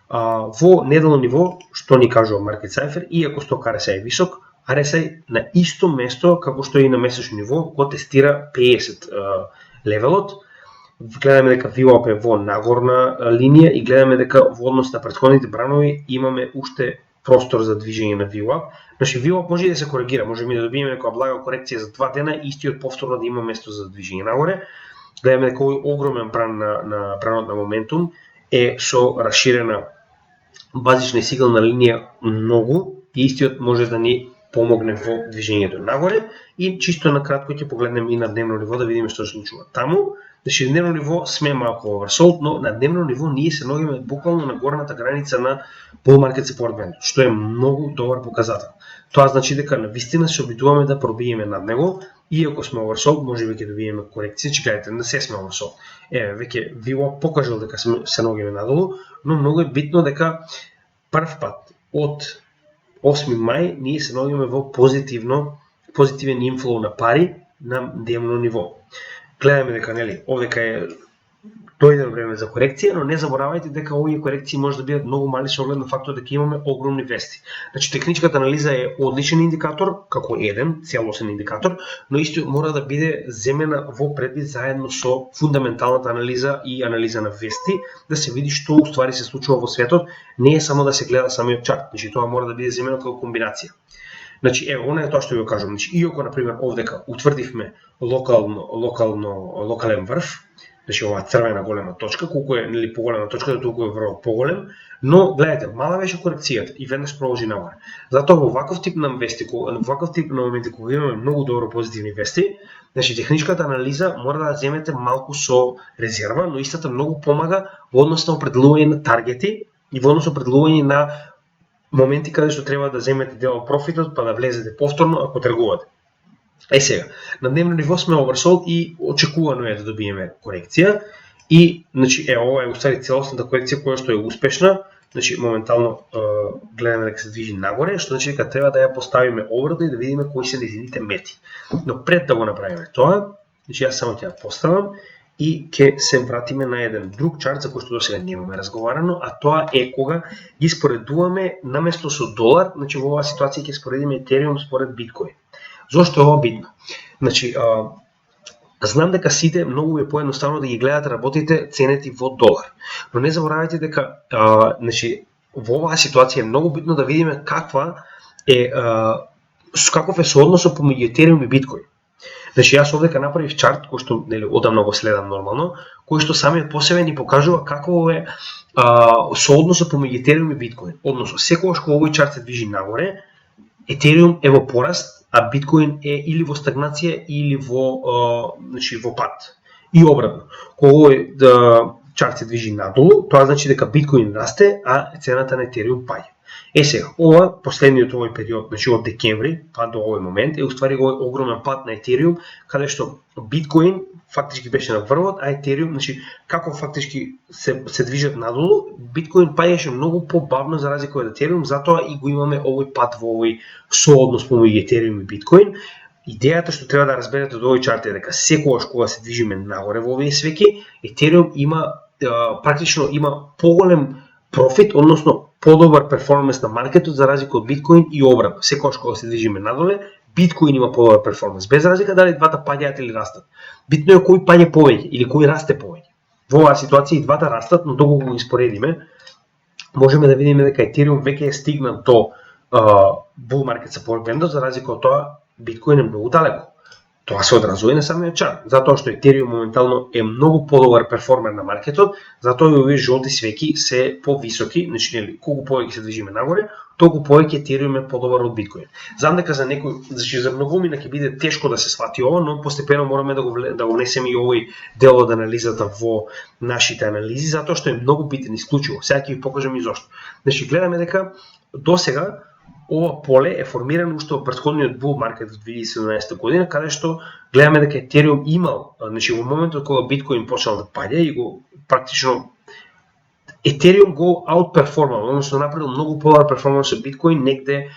во неделно ниво, што ни кажува Market Cypher, иако сток RSI е висок, RSI на исто место како што и на месечно ниво го тестира 50 левелот. Гледаме дека VWAP е во нагорна линија и гледаме дека во однос на претходните бранови имаме уште простор за движење на VWAP. VWAP може и да се коригира, може да добиеме некоја блага корекција за 2 дена и истиот повторно да има место за движење нагоре. Гледаме дека овој огромен бран на бранот на моментум е со расширена базична и сигнална линија многу и истиот може да ни помогне во движењето нагоре и чисто на кратко ќе погледнеме и на дневно ниво да видиме што се случува таму. На дневно ниво сме малку oversold, но на дневно ниво ние се наоѓаме буквално на горната граница на bull market support band, што е многу добар показател. Тоа значи дека навистина се обидуваме да пробиеме над него, иако сме oversold, можеби ќе добиеме корекција, чекајте, не се сме oversold. Веќе VWAP покажал дека се наоѓаме надолу, но многу е битно дека прв пат од 8 мај ние се наоѓаме во позитивен инфлоу на пари на дневно ниво. Гледаме дека овдека е дојдено време за корекција, но не заборавајте дека овие корекции може да бидат многу мали со оглед на фактот дека имаме огромни вести. Техничката анализа е одличен индикатор, како еден целосен индикатор, но исто мора да биде земена во предвид заедно со фундаменталната анализа и анализа на вести, да се види што уствари се случува во светот, не е само да се гледа самиот чарт, тоа мора да биде земено како комбинација. Она е тоа што ви го кажам. Иако, например, овдека утврдивме локален врв, оваа црвена голема точка, колку е поголема точката, толку е врвот поголем, но гледате, мала беше корекцијата и веднаш продолжи нагоре. Затоа во ваков тип на вести, во ваков тип на моменти кога имаме многу добро позитивни вести, техничката анализа мора да земете малку со резерва, но истата многу помага во однос на определување на таргети и во однос на определување на моменти каде што треба да земете дел од профитот, па да влезете повторно ако тргувате. Сега, на дневно ниво сме oversold и очекувано е да добиеме корекција и ова е устари целосната корекција која што е успешна, моментално гледаме дека се движи нагоре, што значи дека треба да ја поставиме оврда и да видиме кои се нејзините мети. Но пред да го направиме тоа, јас само ќе ја поставам и ќе се вратиме на еден друг чарт за кој што досега немаме разговарано, а тоа е кога ги споредуваме наместо со долар, значи во оваа ситуација ќе споредиме Ethereum според биткоин. Зошто е ова битно? Значи, знам дека сите многу е поедноставно да ги гледате работите ценети во долар, но не заборавајте дека значи во оваа ситуација е многу битно да видиме каков е соодносот помеѓу Ethereum и биткоин. Значи јас овдека направив чарт кој што одамна го следам нормално, кој што самиот по себе ни покажува какво е соодносот помеѓу Ethereum и биткоин. Односно, секогаш кога овој чарт се движи нагоре, Ethereum е во пораст, а биткоин е или во стагнација или во пад. И обратно, кога овој чарт се движи надолу, тоа значи дека биткоин расте, а цената на Ethereum паѓа. Сега, последниот овој период, значи од декември па до овој момент, е уствари овој огромен пат на Ethereum, каде што биткоин фактички беше на врвот, а Ethereum, значи како фактички се движат надолу, биткоин паѓаше многу побавно за разлика од Ethereum, затоа и го имаме овој пат во овој сооднос помеѓу Ethereum и биткоин. Идејата што треба да разберете од овој чарт е дека секогаш кога се движиме нагоре во овие свеки, Ethereum практично има поголем профит, односно подобар перформанс на маркетот за разлика од биткоин и обратно. Секогаш кога се движиме надоле, биткоин има подобар перформанс, без разлика дали двата паѓаат или растат. Битно е кој паѓа повеќе или кој расте повеќе. Во оваа ситуација и двата растат, но доколку го испоредиме, можеме да видиме дека Ethereum веќе е стигнат до bull market support band, за разлика од тоа биткоин е многу далеко. Тоа се одразува и на самиот чарт, затоа што Ethereum моментално е многу подобар перформер на маркетот, затоа и овие жолти свеки се повисоки, значи колку повеќе се движиме нагоре, толку повеќе Ethereum е подобар од биткоин. Знам дека за некој, значи за многумина ќе биде тешко да се свати ова, но постепено мораме да го внесеме и овој дел од анализата во нашите анализи, затоа што е многу битен исклучиво. Сега ќе ви покажам и зошто. Значи гледаме дека досега ова поле е формирано уште во претходниот bull market во 2017 година, каде што гледаме дека Ethereum имал, значи во моментот кога биткоин почнал да паѓа и го практично Ethereum го outperformал, односно направил многу подобар перформанс од биткоин негде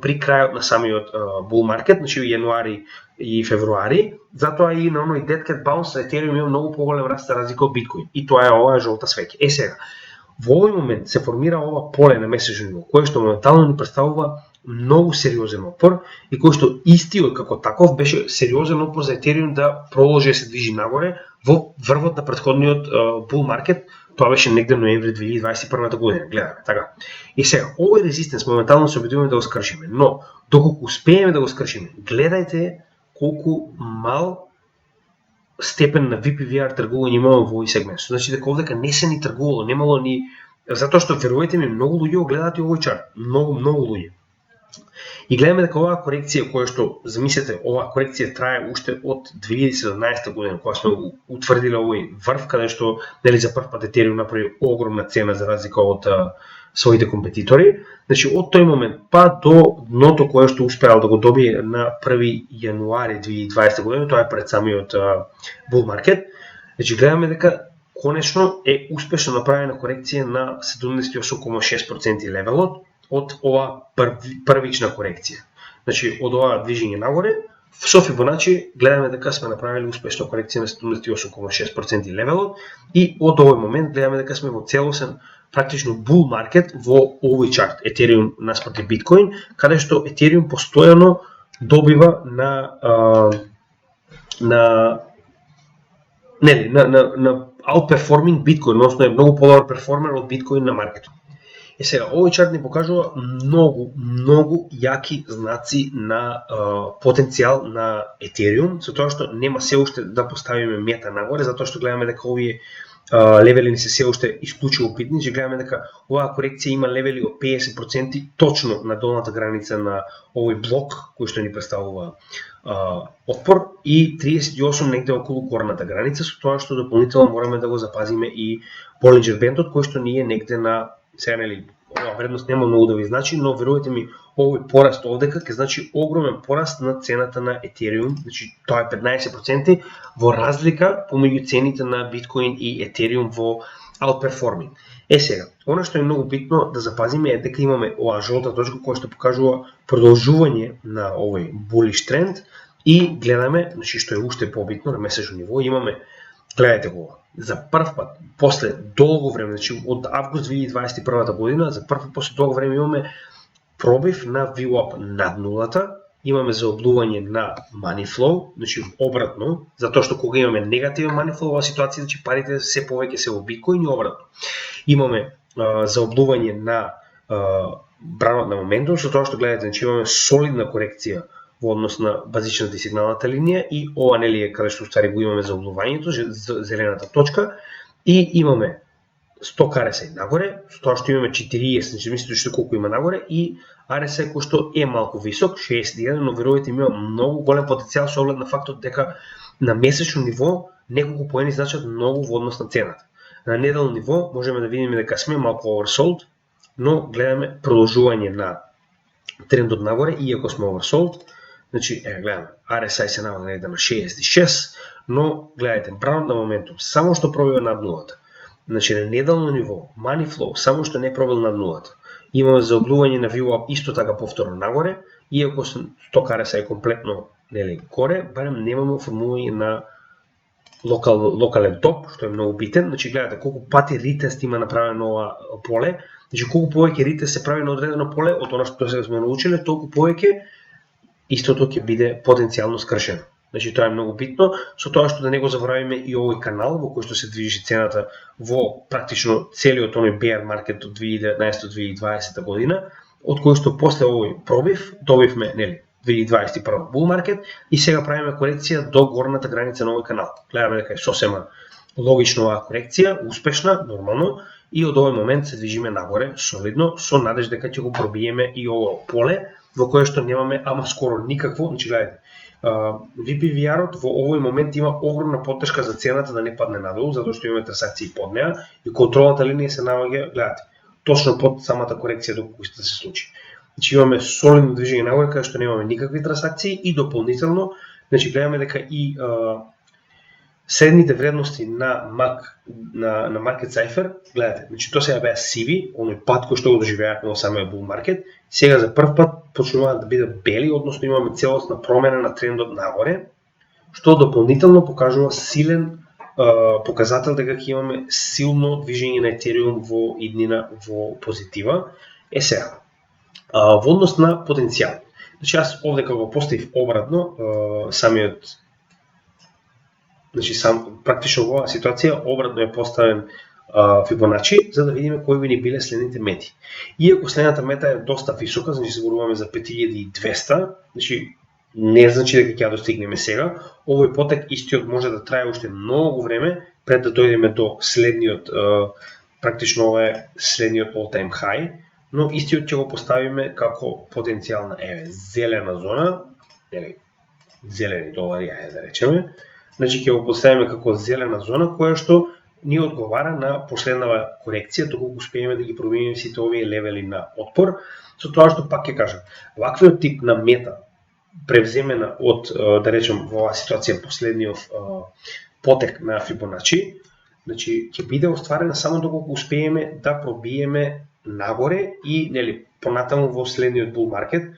при крајот на самиот bull market, значи јануари и февруари, затоа и на оној dead cat bounce Ethereum има многу поголем раст за разлика од биткоин. И тоа е оваа жолта свеќа. Сега, во овој момент се формира ова поле на месечно ниво, кое што моментално ни представува многу сериозен отпор и кој што истиот како таков беше сериозен отпор за Ethereum да продолжи да се движи нагоре во врвот на претходниот bull market. Тоа беше негде ноември 2021 година, гледаме, така. И сега, овој резистенс моментално се обидуваме да го скршиме, но доколку успееме да го скршиме, гледајте колку мал степен на VPVR тргување имаме во овој сегмент. Значи дека овдека не се ни тргувало, немало ни, затоа што верувајте ми, многу луѓе го гледаат и овој чарт, многу луѓе. И гледаме дека оваа корекција која што, замислете, оваа корекција трае уште од 2017 година, кога сме утврдиле овој врв, каде што за прв пат Ethereum направи огромна цена за разлика од своите компетитори. Значи од тој момент па до дното кое што успеал да го добие на 1 јануари 2020 година, тоа е пред самиот bull market. Значи гледаме дека конечно е успешно направена корекција на 78,6% левелот од оваа првична корекција. Значи од оваа движење нагоре, со Фибоначи гледаме дека сме направили успешна корекција на 78,6% левелот и од овој момент гледаме дека сме во целосен практично bull market во овој чарт Ethereum наспроти биткоин, каде што Ethereum постојано добива на outperforming биткоин, односно е многу подобар перформер од биткоин на маркетот. Сега, овој чарт ни покажува многу јаки знаци на потенцијал на Ethereum, со тоа што нема се уште да поставиме мета нагоре, затоа што гледаме дека овие левели не се се уште исклучиво битни, че гледаме дека оваа корекција има левели од 50% точно на долната граница на овој блок кој што ни представува отпор и 38 негде околу горната граница, со тоа што дополнително мораме да го запазиме и Bollinger Bandот кој што ни е негде на сега оваа вредност нема многу да ви значи, но верувајте ми, овој пораст овдека ќе значи огромен пораст на цената на Ethereum, значи тоа е 15% во разлика помеѓу цените на биткоин и Ethereum во outperforming. Сега, она што е многу битно да запазиме е дека имаме оваа жолта точка која што покажува продолжување на овој bullish тренд и гледаме, значи што е уште побитно на месечно ниво, имаме гледайте го, за прв пат, после долго време, значи од август 2021 година, за прв пат после долго време имаме пробив на VWAP над нулата, имаме заоблување на money flow, значи обратно, затоа што кога имаме негативен money flow, ова ситуација, значи парите се повеќе се во биткоин и обратно. Имаме заоблување на бранот на моментум, со тоа што гледате, значи имаме солидна корекција во однос на базичната и сигналната линија и ова нели е каде што устари го имаме заоблувањето, зелената точка, и имаме 100 RSI нагоре, со тоа што имаме 40, значи мислите што колку има нагоре, и RSI кој што е малку висок, 61, но верувајте ми има многу голем потенцијал со оглед на фактот дека на месечно ниво неколку поени значат многу во однос на цената. На неделно ниво можеме да видиме дека сме малку oversold, но гледаме продолжување на трендот нагоре, иако сме oversold. Значи, гледаме, RSI се наводи негде на 66, но гледайте, бранот на моментум само што пробива над нулата. Значи, на неделно ниво, money flow само што не пробил над нулата. Имаме заоблување на VWAP исто така повторно нагоре, иако 100 RSI комплетно нели горе, барем немаме формување на локален топ, што е многу битен. Значи, гледате колку пати ретест има направено ова поле. Значи, колку повеќе ретест се прави на одредено поле, од она што сега сме научиле, толку повеќе истото ќе биде потенцијално скршено. Значи, тоа е многу битно, со тоа што да не го заборавиме и овој канал во кој што се движи цената во практично целиот оној bear маркет од 2019-2020 година, од кој што после овој пробив добивме, нели, 2021 bull маркет и сега правиме корекција до горната граница на овој канал. Гледаме дека е сосема логично оваа корекција, успешна, нормално, и од овој момент се движиме нагоре солидно, со надеж дека ќе го пробиеме и ово поле во кое што немаме ама скоро никакво. Значи, гледайте, VPVR-от во овој момент има огромна поттешка за цената да не падне надолу, затоа што имаме трансакции под неа и контролната линија се наоѓа, гледате, точно под самата корекција до која се случи. Значи, имаме солидно движење нагоре каде што немаме никакви трансакции и дополнително, значи гледаме дека и средните вредности на Market Cipher, гледате, значи тоа сега беа сиви, оној пат кој што го доживеавме во самиот bull маркет, сега за прв пат почнуваат да бидат бели, односно имаме целосна промена на трендот нагоре, што дополнително покажува силен показател дека ќе имаме силно движење на Ethereum во иднина во позитива. Сега, во однос на потенцијал. Значи, јас овде како го поставив обратно, самиот, значи, практично во оваа ситуација обратно е поставен Fibonacci, за да видиме кои би ни биле следните мети. Иако следната мета е доста висока, значи се зборуваме за 5200, значи не значи дека ќе ја достигнеме сега. Овој потек истиот може да трае уште многу време пред да дојдеме до следниот, практично ова е следниот all-time high, но истиот ќе го поставиме како потенцијална зелена зона, нели, зелени долари, да речеме. Значи ќе го поставиме како зелена зона која што ни одговара на последнава корекција, доколку успееме да ги пробиеме сите овие левели на отпор, со тоа што пак ќе кажам, ваквиот тип на мета превземена од, да речем, во оваа ситуација последниот потек на Fibonacci, значи ќе биде остварена само доколку успееме да пробиеме нагоре и нели понатаму во следниот bull маркет.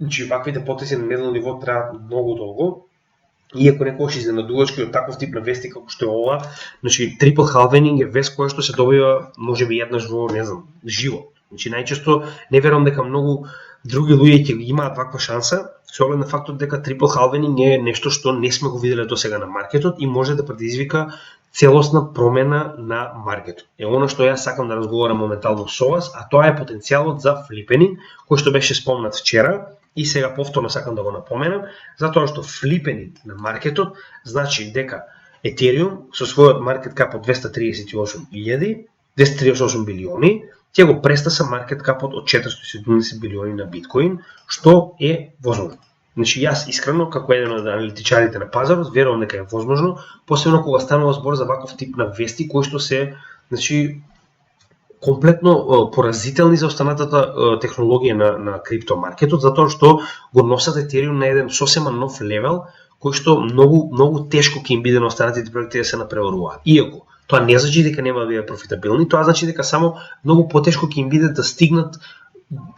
Значи ваквите потеси на неделно ниво траат многу долго. Иако некогаш изненадувачки од таков тип на вести како што е ова, значи triple halvening е вест која што се добива можеби еднаш во, не знам, живот. Значи најчесто не верувам дека многу други луѓе ќе имаат ваква шанса, со оглед на фактот дека triple halvening е нешто што не сме го виделе до сега на маркетот и може да предизвика целосна промена на маркетот. Е она што јас сакам да разговарам моментално со вас, а тоа е потенцијалот за флипенинг, кој што беше спомнат вчера. И сега повторно сакам да го напоменам, затоа што флипенинг на маркетот значи дека Ethereum со својот маркет кап од 238 билиони ќе го престаса маркет капот од 470 билиони на биткоин, што е возможно. Значи јас искрено како еден од аналитичарите на пазарот верувам дека е возможно, посебно кога станува збор за ваков тип на вести кои што се, значи, комплетно поразителни за останатата технологија на криптомаркетот, затоа што го носат Ethereum на еден сосема нов левел, кој што многу тешко ќе им биде на останатите проекти да се напреваруваат. Иако тоа не значи дека нема да бидат профитабилни, тоа значи дека само многу потешко ќе им биде да стигнат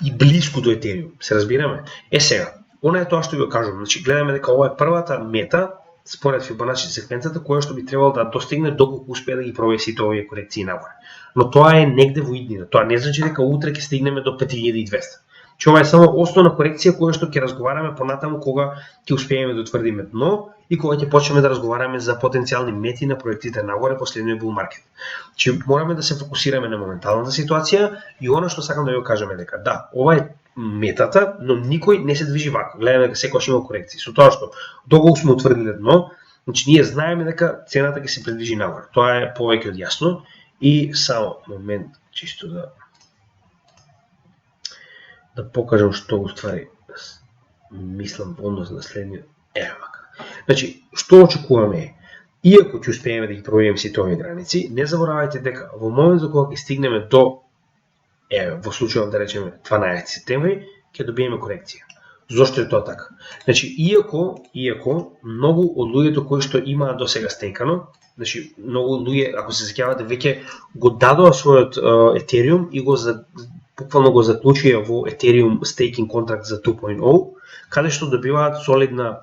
и блиску до Ethereum. Се разбираме? Сега, она е тоа што ви го кажувам. Значи гледаме дека ова е првата мета според Фибоначи секвенцата, која што би требало да достигне доколку успее да ги проведе сите овие корекции нагоре. Но тоа е негде во иднина. Тоа не значи дека утре ќе стигнеме до 5200. Че ова е само основна корекција која што ќе разговараме понатаму кога ќе успееме да утврдиме дно и кога ќе почнеме да разговараме за потенцијални мети на проектите нагоре по следниот bull market. Че мораме да се фокусираме на моменталната ситуација и она што сакам да ви кажеме дека да, ова е метата, но никој не се движи вака. Гледаме дека секогаш има корекции. Со тоа што доколку сме утврдиле дно, значи ние знаеме дека цената ќе се предвижи нагоре. Тоа е повеќе од јасно и само момент чисто да покажам што уствари мислам во однос на следниот. Вака. Значи, што очекуваме? Иако ќе успееме да ги пробиеме сите овие граници, не заборавајте дека во моментот кога ќе стигнеме до во случајот да речеме 12 септември, ќе добиеме корекција. Зошто е тоа така? Значи, иако многу од луѓето кои што имаат досега стекано, значи многу луѓе, ако се сеќавате, веќе го дадоа својот Ethereum и буквално го заклучија во Ethereum staking контракт за 2.0, каде што добиваат солидна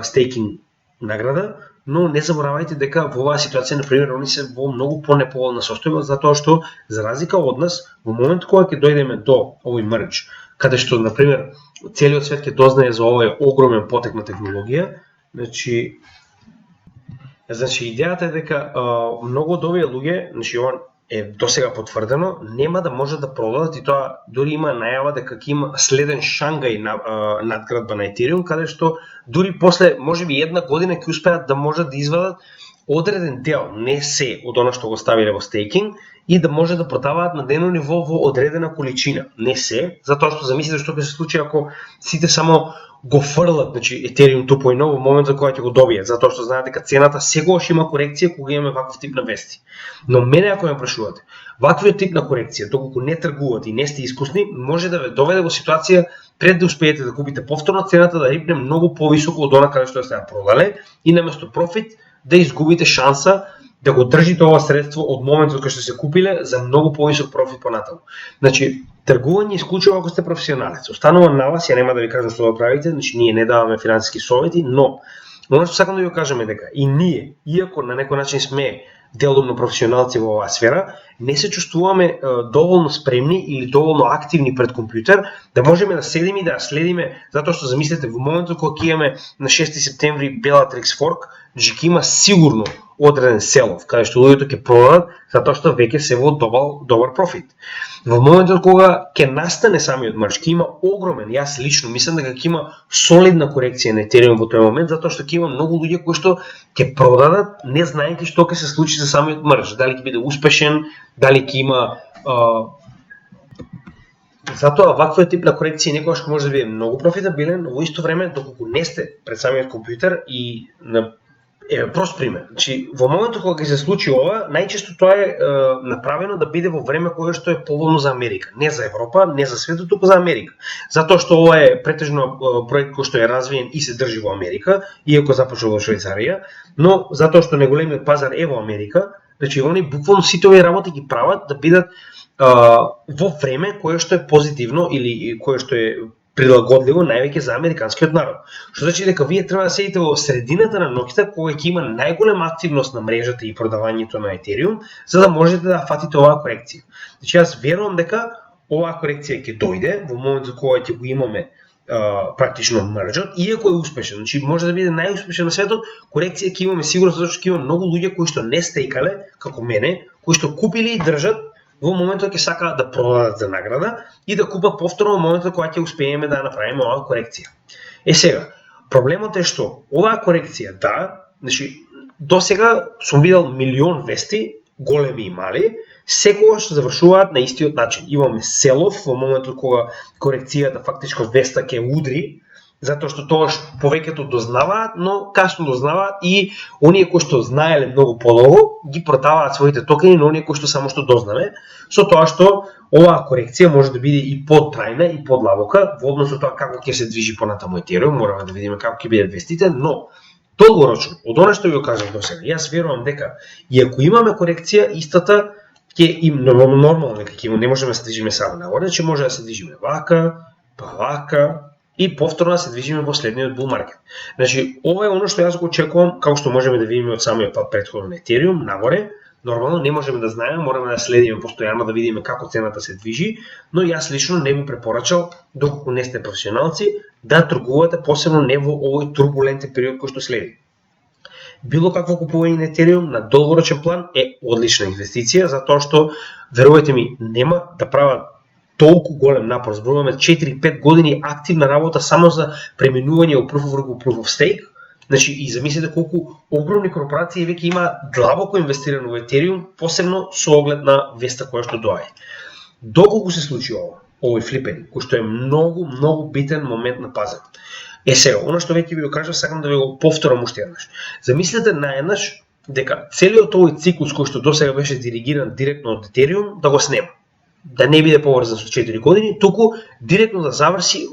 стейкинг награда, но не заборавајте дека во оваа ситуација, например, они се во многу понеповолна состојба, затоа што, за разлика од нас, во момент кога ќе дојдеме до овој мерџ, каде што, например, целиот свет ќе дознае за овој огромен потек на технологија, значи идејата е дека многу од овие луѓе, значи ова е досега потврдено, нема да може да продадат и тоа дури има најава дека ќе има следен Шангај надградба на Ethereum, каде што дури после можеби една година ќе успеат да можат да извадат одреден дел, не се од она што го ставиле во стейкинг, и да може да продаваат на дневно ниво во одредена количина. Не се, затоа што замислите што ќе се случи ако сите само го фрлат, значи Ethereum 2.0 во моментот кога ќе го добијат, затоа што знаете дека цената секогаш има корекција кога имаме ваков тип на вести. Но мене ако ме прашувате, ваквиот тип на корекција, доколку не тргувате и не сте искусни, може да ве доведе во ситуација пред да успеете да купите повторно, цената да рипне многу повисоко од она каде што сте ја продале и наместо профит да изгубите шанса да го држите ова средство од моментот кога што се купиле за многу повисок профит понатаму. Значи, тргување исклучува ако сте професионалец. Останува на вас, ја нема да ви кажам што да правите, значи ние не даваме финансиски совети, но оно што сакам да ви кажеме дека и ние, иако на некој начин сме делумно професионалци во оваа сфера, не се чувствуваме доволно спремни или доволно активни пред компјутер да можеме да седиме и да следиме, затоа што замислете во моментот кога ќе имаме на 6 септември Bellatrix Fork, значи ќе има сигурно одреден селов, каде што луѓето ќе продадат затоа што веќе се во добар профит. Во моментот кога ќе настане самиот марш, ќе има огромен, јас лично мислам дека ќе има солидна корекција на Ethereum во тој момент, затоа што ќе има многу луѓе кои што ќе продадат не знаејќи што ќе се случи за самиот марш, дали ќе биде успешен, дали ќе има затоа ваквиот тип на корекција некогаш може да биде многу профитабилен, но во исто време доколку не сте пред самиот компјутер и прост пример. Значи, во моментот кога ќе се случи ова, најчесто тоа е направено да биде во време кога што е поволно за Америка, не за Европа, не за светот, туку за Америка. Затоа што ова е претежно проект кој што е развиен и се држи во Америка, иако започнал во Швајцарија, но затоа што најголемиот пазар е во Америка, значи они буквално сите овие работи ги прават да бидат во време кое што е позитивно или кое што е прилагодливо највеќе за американскиот народ. Што значи дека вие треба да седите во средината на ноќта кога ќе има најголема активност на мрежата и продавањето на Ethereum, за да можете да фатите оваа корекција. Значи јас верувам дека оваа корекција ќе дојде во моментот кога ќе го имаме практично мрџот, иако е успешен, значи може да биде најуспешен на светот, корекција ќе имаме сигурно затоа што ќе има многу луѓе кои што не стекале, како мене, кои што купиле и држат во моментот ќе сакаат да продадат за награда и да купат повторно во моментот кога ќе успееме да направиме оваа корекција. Сега, проблемот е што оваа корекција, значи досега сум видел милион вести, големи и мали, секогаш завршуваат на истиот начин. Имаме селов во моментот кога корекцијата фактичко веста ќе удри, затоа што тогаш повеќето дознаваат, но касно дознаваат и оние кои што знаеле многу подолго ги продаваат своите токени на оние кои што само што дознале, со тоа што оваа корекција може да биде и подтрајна и подлабока во однос на тоа како ќе се движи понатаму Ethereum, мораме да видиме како ќе бидат вестите, но долгорочно, од она што ви кажам досега, јас верувам дека и ако имаме корекција, истата ќе им нормално дека ќе не можеме да се движиме само нагоре, че може да се движиме вака, па вака и повторно да се движиме во следниот bull market. Значи, ова е оно што јас го очекувам, како што можеме да видиме од самиот пат претходно на Ethereum, нагоре. Нормално не можеме да знаеме, мораме да следиме постојано да видиме како цената се движи, но јас лично не би препорачал, доколку не сте професионалци, да торгувате посебно не во овој турбулентен период кој што следи. Било какво купување на Ethereum на долгорочен план е одлична инвестиција, затоа што, верувајте ми, нема да прават толку голем напор. Зборуваме 4-5 години активна работа само за преминување од Proof of Work во Proof of Stake. Значи, и замислете колку огромни корпорации веќе има длабоко инвестирано во Ethereum, посебно со оглед на веста која што доаѓа. Доколку се случи овој флипен, кој што е многу битен момент на пазарот. Сега, оно што веќе ви го кажав, сакам да ви го повторам уште еднаш. Замислете наеднаш дека целиот овој циклус кој што досега беше диригиран директно од Ethereum да го снема. Да не биде поврзан со 4 години, туку директно да зависи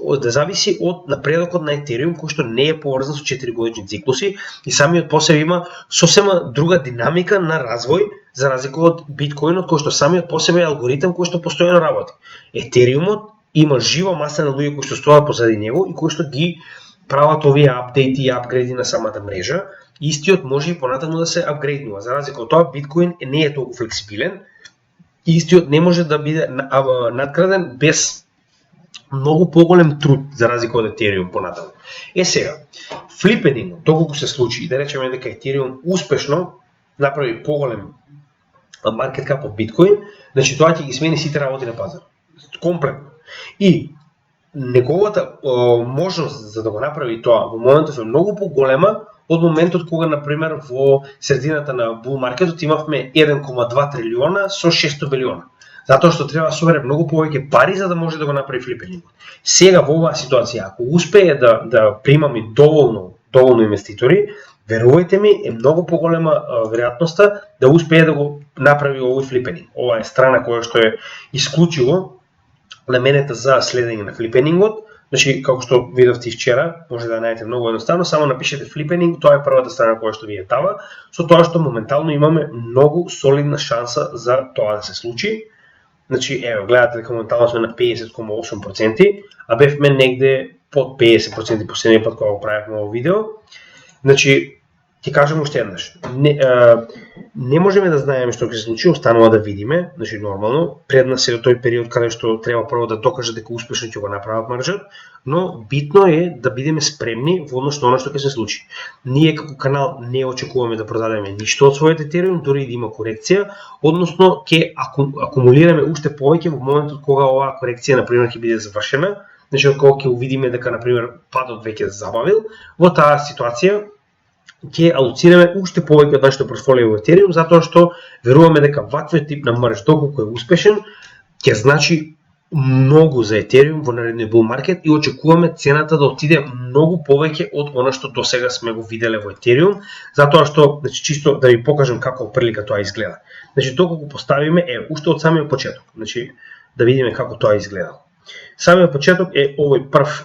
од напредокот на Ethereum, кој што не е поврзан со 4 годишни циклуси и самиот по себе има сосема друга динамика на развој за разлика од биткоинот, кој што самиот по себе е алгоритам кој што постојано работи. Етериумот има жива маса на луѓе кои што стоат позади него и кои што ги прават овие апдејти и апгрейди на самата мрежа. Истиот може и понатаму да се апгрейднува. За разлика од тоа, биткоин не е толку флексибилен. Истиот не може да биде надграден без многу поголем труд за разлика од Ethereum понатаму. Сега, флипенингот, доколку се случи, да речеме дека Ethereum успешно направи поголем маркет кап од биткоин, значи тоа ќе ги смени сите работи на пазар. Комплетно. И неговата можност за да го направи тоа во моментов е многу поголема од моментот кога, например, во средината на bull маркетот имавме 1,2 трилиона со 600 билиона. Затоа што треба да собере многу повеќе пари за да може да го направи флипенингот. Сега во оваа ситуација, ако успее да примами доволно инвеститори, верувајте ми, е многу поголема веројатноста да успее да го направи овој флипенинг. Ова е страна која што е исклучиво наменета за следење на флипенингот. Значи, како што видовте вчера, може да најдете многу едноставно, само напишете флипенинг, тоа е првата страна која што ви е тава, со тоа што моментално имаме многу солидна шанса за тоа да се случи. Значи, ево, гледате дека моментално сме на 50,8%, а бевме негде под 50% последниот пат кога го правевме ово видео. Значи, ти кажам уште еднаш, не можеме да знаеме што ќе се случи, останува да видиме, значи нормално, пред нас е тој период каде што треба прво да докаже дека успешно ќе го направат маржот, но битно е да бидеме спремни во однос на оно што ќе се случи. Ние како канал не очекуваме да продадеме ништо од својот Ethereum, дури и да има корекција, односно ќе акумулираме уште повеќе во моментот кога оваа корекција, например, ќе биде завршена, значи кога ќе увидиме дека, например, падот веќе забавил, во таа ситуација ќе алоцираме уште повеќе од нашето портфолио во Ethereum, затоа што веруваме дека ваквиот тип на марж, доколку е успешен, ќе значи многу за Ethereum во наредниот bull market и очекуваме цената да отиде многу повеќе од она што досега сме го виделе во Ethereum, затоа што, значи, чисто да ви покажам како прилика тоа изгледа. Значи, доколку поставиме уште од самиот почеток, значи да видиме како тоа изгледа. Самиот почеток е овој прв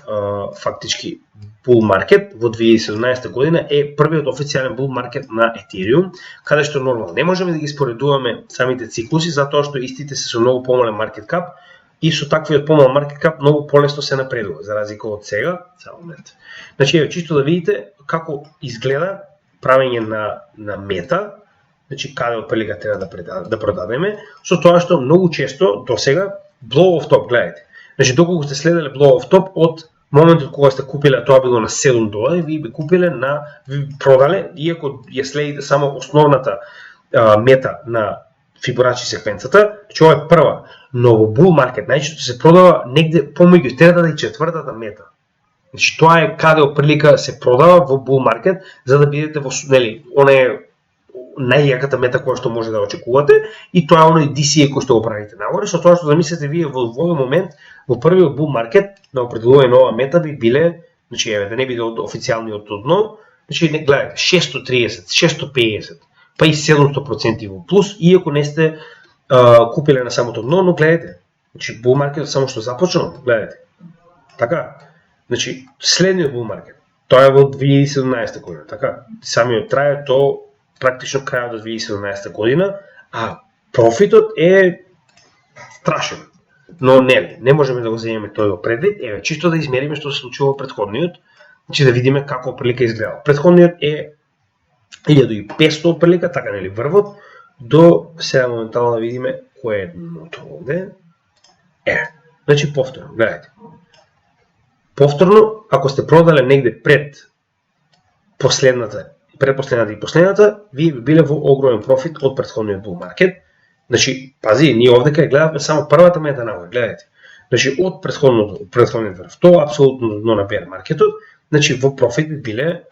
фактички bull market во 2017 година е првиот официјален bull market на Ethereum, каде што нормално не можеме да ги споредуваме самите циклуси, затоа што истите се со многу помален market cap и со таквиот помален market cap многу полесно се напредува, за разлика од сега. Само момент. Значи, ево, чисто да видите како изгледа правење на мета, значи каде од прилика треба да продадеме, со тоа што многу често до сега blow off top, гледате. Значи, доколку сте следеле blow off top од моментот кога сте купиле, тоа било на $7, ви би купиле ви продале, иако ја следите само основната мета на Фибоначи секвенцата, че ова е прва, но во bull market најчесто се продава негде помеѓу третата и четвртата мета. Значи, тоа е каде оприлика се продава во bull market, за да бидете во, нели, она е најјаката мета која што може да очекувате и тоа е оној DCA кој што го правите нагоре, со тоа што замислете вие во овој момент во првиот bull market на определување нова мета би биле, значи еве да не биде од официјалниот дно, значи гледате 630, 650, па и 700% во плюс, иако не сте купиле на самото дно, но гледате, значи bull market само што започнал, гледате. Така, значи следниот bull market, тоа е во 2017 година, така, самиот трае то практично крајот од 2017 година, а профитот е страшен. но не можеме да го земеме тој во предвид, чисто да измериме што се случува претходниот, значи да видиме како прилика изгледа. Претходниот е 1500 прилика, така нели врвот, до сега моментално да видиме кој е едното овде. Значи повторно, гледайте. Повторно, ако сте продале негде пред последната и последната, вие би биле во огромен профит од претходниот bull market. Значи, пази, ние овде кај гледаме само првата мета нагоре, гледайте. Значи, од претходниот врв, тоа апсолутно дно на bear маркетот, значи во профит би биле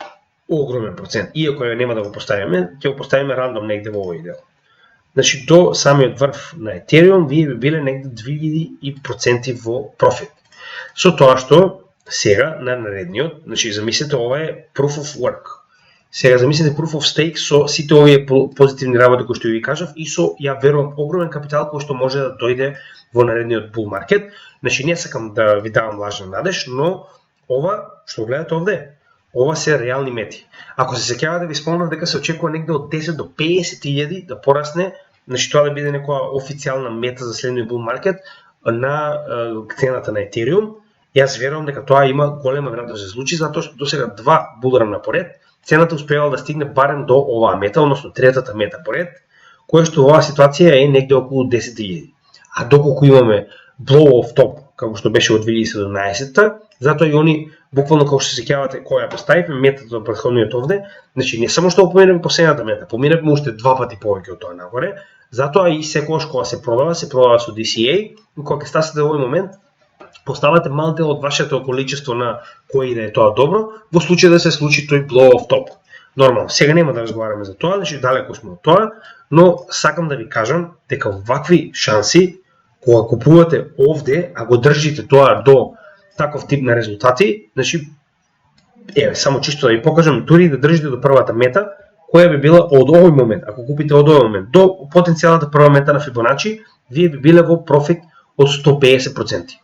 огромен процент. Иако нема да го поставиме, ќе го поставиме рандом негде во овој дел. Значи, до самиот врв на Ethereum, вие би биле негде 2000% во профит. Со тоа што сега на наредниот, значи замислете, ова е proof of work. Сега замислете proof of stake со сите овие позитивни работи кои што ви кажав и со, ја верувам, огромен капитал кој што може да дојде во наредниот bull market. Значи не сакам да ви давам лажна надеж, но ова што гледате овде, ова се реални мети. Ако се сеќавате, ви спомнав дека се очекува негде од 10 до 50.000 да порасне, значи тоа да биде некоја официјална мета за следниот bull market на цената на Ethereum. Јас верувам дека тоа има голема веројатност да се случи, затоа што досега два булрана поред цената успеала да стигне барем до оваа мета, односно третата мета поред, која што оваа ситуација е негде околу 10.000. А доколку имаме blow off top, како што беше од 2017-та, затоа и они буквално како што се сеќавате која поставивме метата од претходниот овде, значи не само што поминеме последната мета, поминеме уште два пати повеќе од тоа нагоре, затоа и секогаш кога се продава со DCA, и кога ќе стасите во овој момент, поставате мал дел од вашето количество на кој да е тоа добро, во случај да се случи тој blow off top. Нормално, сега нема да разговараме за тоа, значи далеко сме од тоа, но сакам да ви кажам дека вакви шанси, кога купувате овде, а го држите тоа до таков тип на резултати, значи, само чисто да ви покажам, дури да држите до првата мета, која би била од овој момент, ако купите од овој момент, до потенцијалната прва мета на Фибоначи, вие би биле во профит од 150%.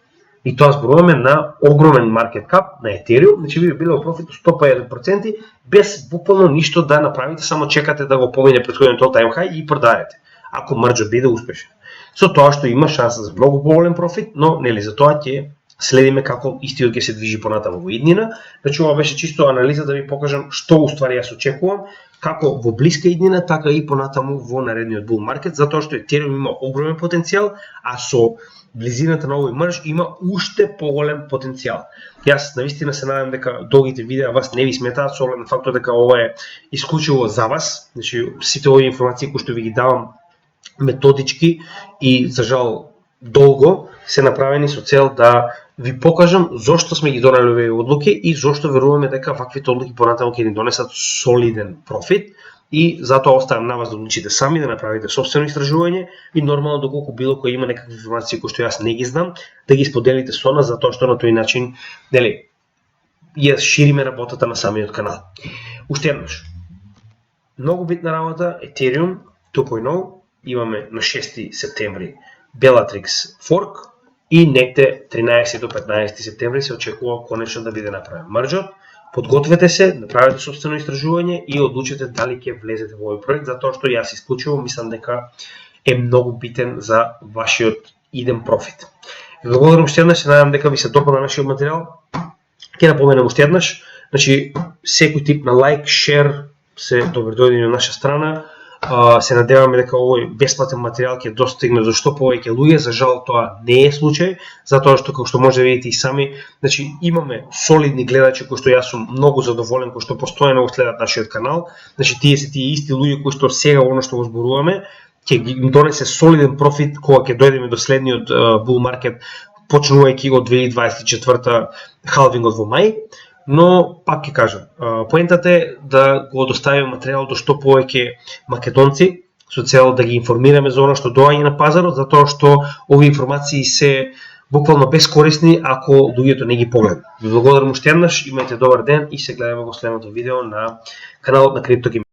И тоа зборуваме на огромен маркет кап на Ethereum, значи ви би биле во профит од 150% без буквално ништо да направите, само чекате да го помине претходниот all-time high и продадете, ако мрџот биде успешен. Со тоа што има шанса за многу поголем профит, но нели за тоа ќе следиме како истиот ќе се движи понатаму во иднина. Значи ова беше чисто анализа да ви покажам што уствари јас очекувам, како во блиска иднина, така и понатаму во наредниот bull market, затоа што Ethereum има огромен потенцијал, а со близината на овој мрж има уште поголем потенцијал. Јас навистина се надам дека долгите видеа вас не ви сметаат, со оглед на фактот дека ова е исклучиво за вас. Значи сите овие информации кои што ви ги давам методички и за жал долго се направени со цел да ви покажам зошто сме ги донели овие одлуки и зошто веруваме дека ваквите одлуки понатаму ќе ни донесат солиден профит. И затоа оставам на вас да одлучите сами, да направите собствено истражување и нормално доколку било кој има некакви информации кои што јас не ги знам, да ги споделите со нас, затоа што на тој начин, нели, ја шириме работата на самиот канал. Уште еднаш, многу битна работа, Ethereum 2.0, имаме на 6 септември Bellatrix Fork и негде 13 до 15 септември се очекува конечно да биде направен мрџот. Подгответе се, направете собствено истражување и одлучете дали ќе влезете во овој проект, затоа што јас исклучиво мислам дека е многу битен за вашиот иден профит. Ви благодарам уште еднаш, се надам дека ви се допадна нашиот материјал. Ќе напоменам уште еднаш, значи секој тип на лайк, шер се добредојдени од наша страна. Се надеваме дека овој бесплатен материјал ќе достигне до што повеќе луѓе. За жал тоа не е случај, затоа што како што може да видите и сами, значи имаме солидни гледачи кои што јас сум многу задоволен, кои што постојано го следат нашиот канал. Значи тие се тие исти луѓе кои што сега оно што го зборуваме ќе ги донесе солиден профит кога ќе дојдеме до следниот bull market, почнувајќи од 2024 халвингот во мај. Но, пак ќе кажам, поентата е да го доставиме материјал до што повеќе македонци, со цел да ги информираме за оно што доаѓа на пазарот, затоа што овие информации се буквално бескорисни ако луѓето не ги погледнат. Ви благодарам уште еднаш, имајте добар ден и се гледаме во следното видео на каналот на CryptoGame.